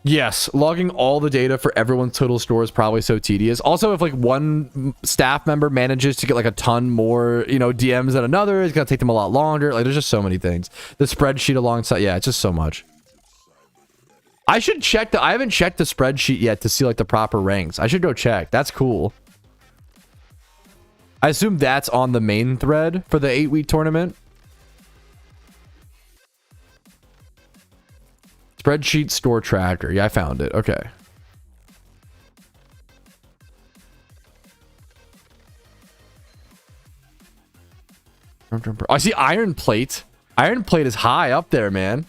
Yes, logging all the data for everyone's total score is probably so tedious. Also, if like one staff member manages to get like a ton more, you know, DMs than another, it's gonna take them a lot longer. Like, there's just so many things. The spreadsheet alongside, yeah, it's just so much. I should check I haven't checked the spreadsheet yet to see like the proper ranks. I should go check. That's cool. I assume that's on the main thread for the 8-week tournament. Spreadsheet store tracker. Yeah, I found it. Okay. I see Iron Plate. Iron Plate is high up there, man.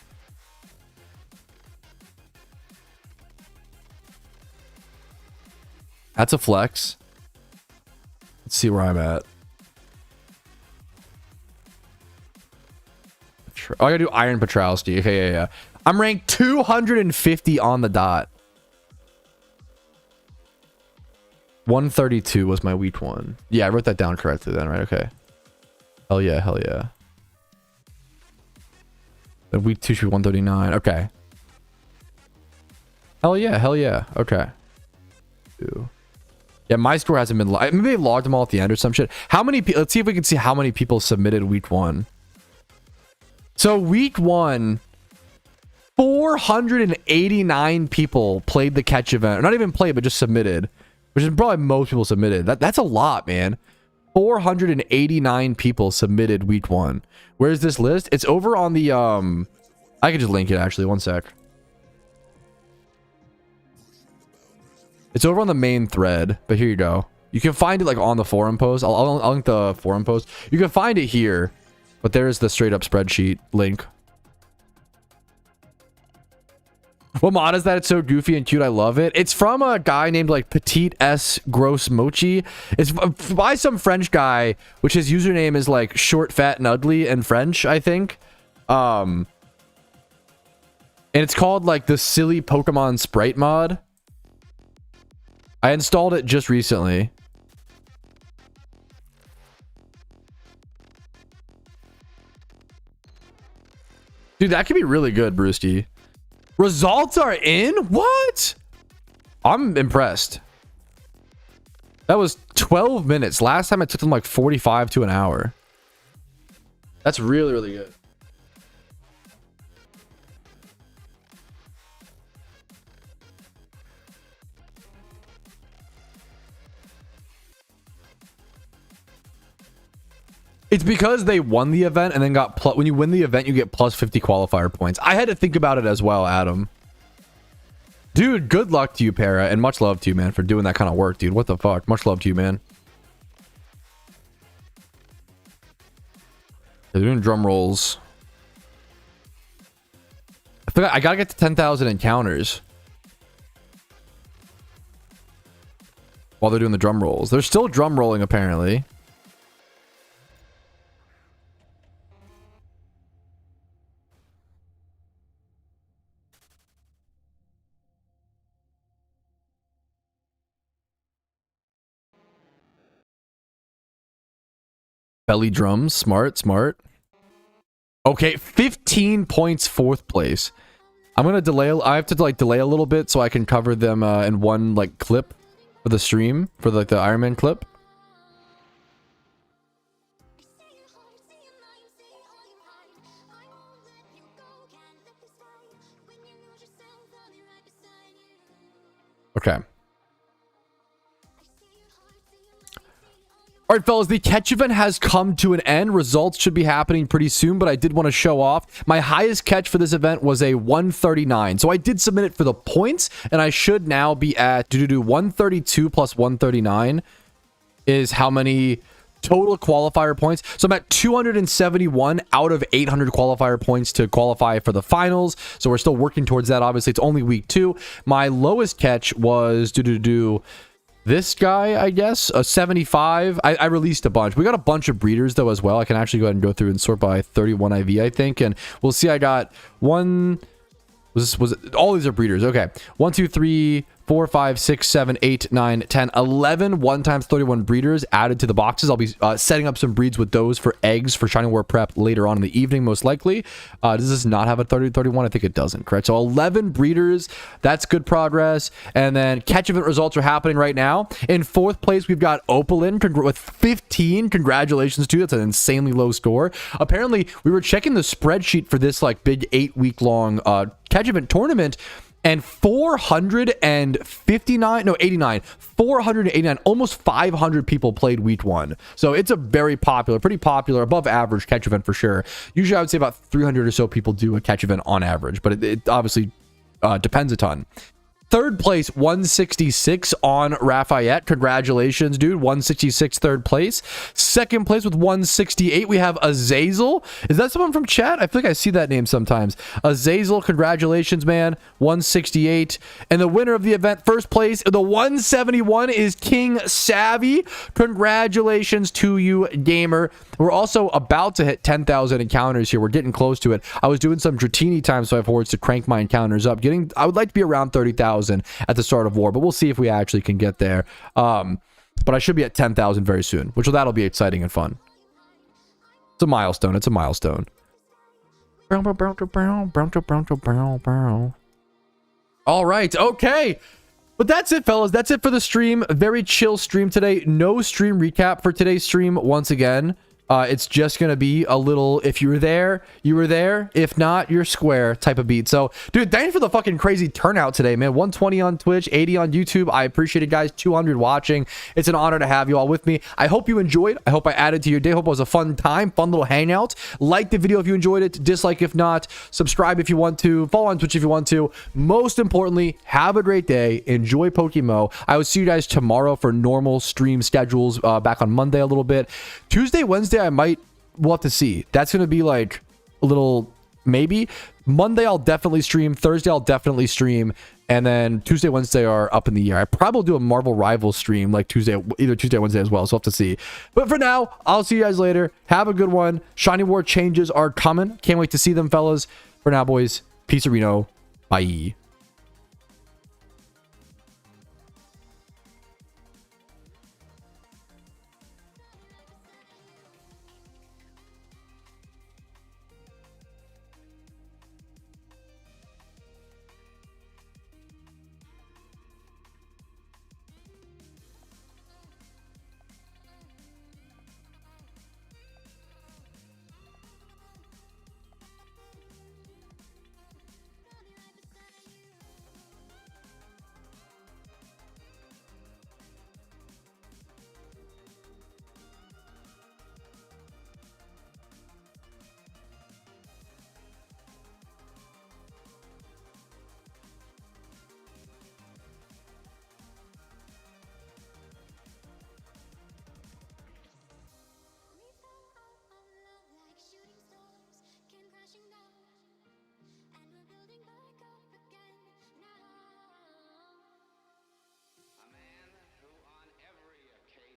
That's a flex. Let's see where I'm at. Oh, I gotta do Iron Patrouski. Okay, yeah. I'm ranked 250 on the dot. 132 was my week 1. Yeah, I wrote that down correctly then, right? Okay. Hell yeah, hell yeah. The week 2 should be 139. Okay. Hell yeah, hell yeah. Okay. Two. Yeah, my score hasn't been logged. Maybe they logged them all at the end or some shit. How many people? Let's see if we can see how many people submitted week 1. So week 1, 489 people played the catch event. Or not even played, but just submitted. Which is probably most people submitted. That's a lot, man. 489 people submitted week 1. Where's this list? It's over on the I can just link it actually. One sec. It's over on the main thread, but here you go. You can find it like on the forum post. I'll link the forum post. You can find it here, but there's the straight up spreadsheet link. What mod is that? It's so goofy and cute. I love it. It's from a guy named like Petite S Gross Mochi. It's by some French guy, which his username is like short, fat, and ugly in French, I think. And it's called like the silly Pokemon sprite mod. I installed it just recently. Dude, that could be really good, Brewski. Results are in? What? I'm impressed. That was 12 minutes. Last time it took them like 45 to an hour. That's really, really good. It's because they won the event and then got when you win the event, you get plus 50 qualifier points. I had to think about it as well, Adam. Dude, good luck to you, Para, and much love to you, man, for doing that kind of work, dude. What the fuck? Much love to you, man. They're doing drum rolls. I forgot, I gotta get to 10,000 encounters while they're doing the drum rolls. They're still drum rolling, apparently. Belly drums. Smart, smart. Okay, 15 points, 4th place. I'm gonna delay. I have to like delay a little bit so I can cover them in one like clip for the stream, for like the Iron Man clip. Okay. All right, fellas, the catch event has come to an end. Results should be happening pretty soon, but I did want to show off. My highest catch for this event was a 139. So I did submit it for the points, and I should now be at 132 plus 139 is how many total qualifier points. So I'm at 271 out of 800 qualifier points to qualify for the finals. So we're still working towards that. Obviously, it's only week 2. My lowest catch was this guy, I guess, a 75. I released a bunch. We got a bunch of breeders, though, as well. I can actually go ahead and go through and sort by 31 IV, I think. And we'll see. I got one. Was it? All these are breeders. Okay. 1, 2, 3, 4, 5, 6, 7, 8, 9, 10, 11 1 times 31 breeders added to the boxes. I'll be setting up some breeds with those for eggs for Shining War prep later on in the evening, most likely. Does this not have a 30-31? I think it doesn't, correct? So 11 breeders. That's good progress. And then catch event results are happening right now. In 4th place, we've got Opalin with 15. Congratulations, too. That's an insanely low score. Apparently, we were checking the spreadsheet for this like big 8-week-long catch event tournament, and 489, almost 500 people played week 1. So it's a very popular, pretty popular, above average catch event for sure. Usually I would say about 300 or so people do a catch event on average, but it obviously depends a ton. 3rd place, 166 on Rafayette. Congratulations, dude. 166 3rd place. 2nd place with 168, we have Azazel. Is that someone from chat? I feel like I see that name sometimes. Azazel, congratulations, man. 168. And the winner of the event, 1st place, the 171 is King Savvy. Congratulations to you, gamer. We're also about to hit 10,000 encounters here. We're getting close to it. I was doing some Dratini time, so I have forwards to crank my encounters up. I would like to be around 30,000 at the start of war, but we'll see if we actually can get there. But I should be at 10,000 very soon, that'll be exciting and fun. It's a milestone. It's a milestone. All right. Okay. But that's it, fellas. That's it for the stream. A very chill stream today. No stream recap for today's stream once again. It's just going to be a little, if you were there, you were there. If not, you're square type of beat. So, dude, thanks for the fucking crazy turnout today, man. 120 on Twitch, 80 on YouTube. I appreciate it, guys. 200 watching. It's an honor to have you all with me. I hope you enjoyed. I hope I added to your day. I hope it was a fun time, fun little hangout. Like the video if you enjoyed it. Dislike if not. Subscribe if you want to. Follow on Twitch if you want to. Most importantly, have a great day. Enjoy PokeMMO. I will see you guys tomorrow for normal stream schedules. Back on Monday a little bit. Tuesday, Wednesday, we'll have to see. That's going to be like a little, maybe. Monday, I'll definitely stream. Thursday, I'll definitely stream. And then Tuesday, Wednesday are up in the air. I probably do a Marvel Rivals stream like Tuesday, either Tuesday or Wednesday as well. So we'll have to see. But for now, I'll see you guys later. Have a good one. Shiny War changes are coming. Can't wait to see them, fellas. For now, boys, peace, Reno. Bye.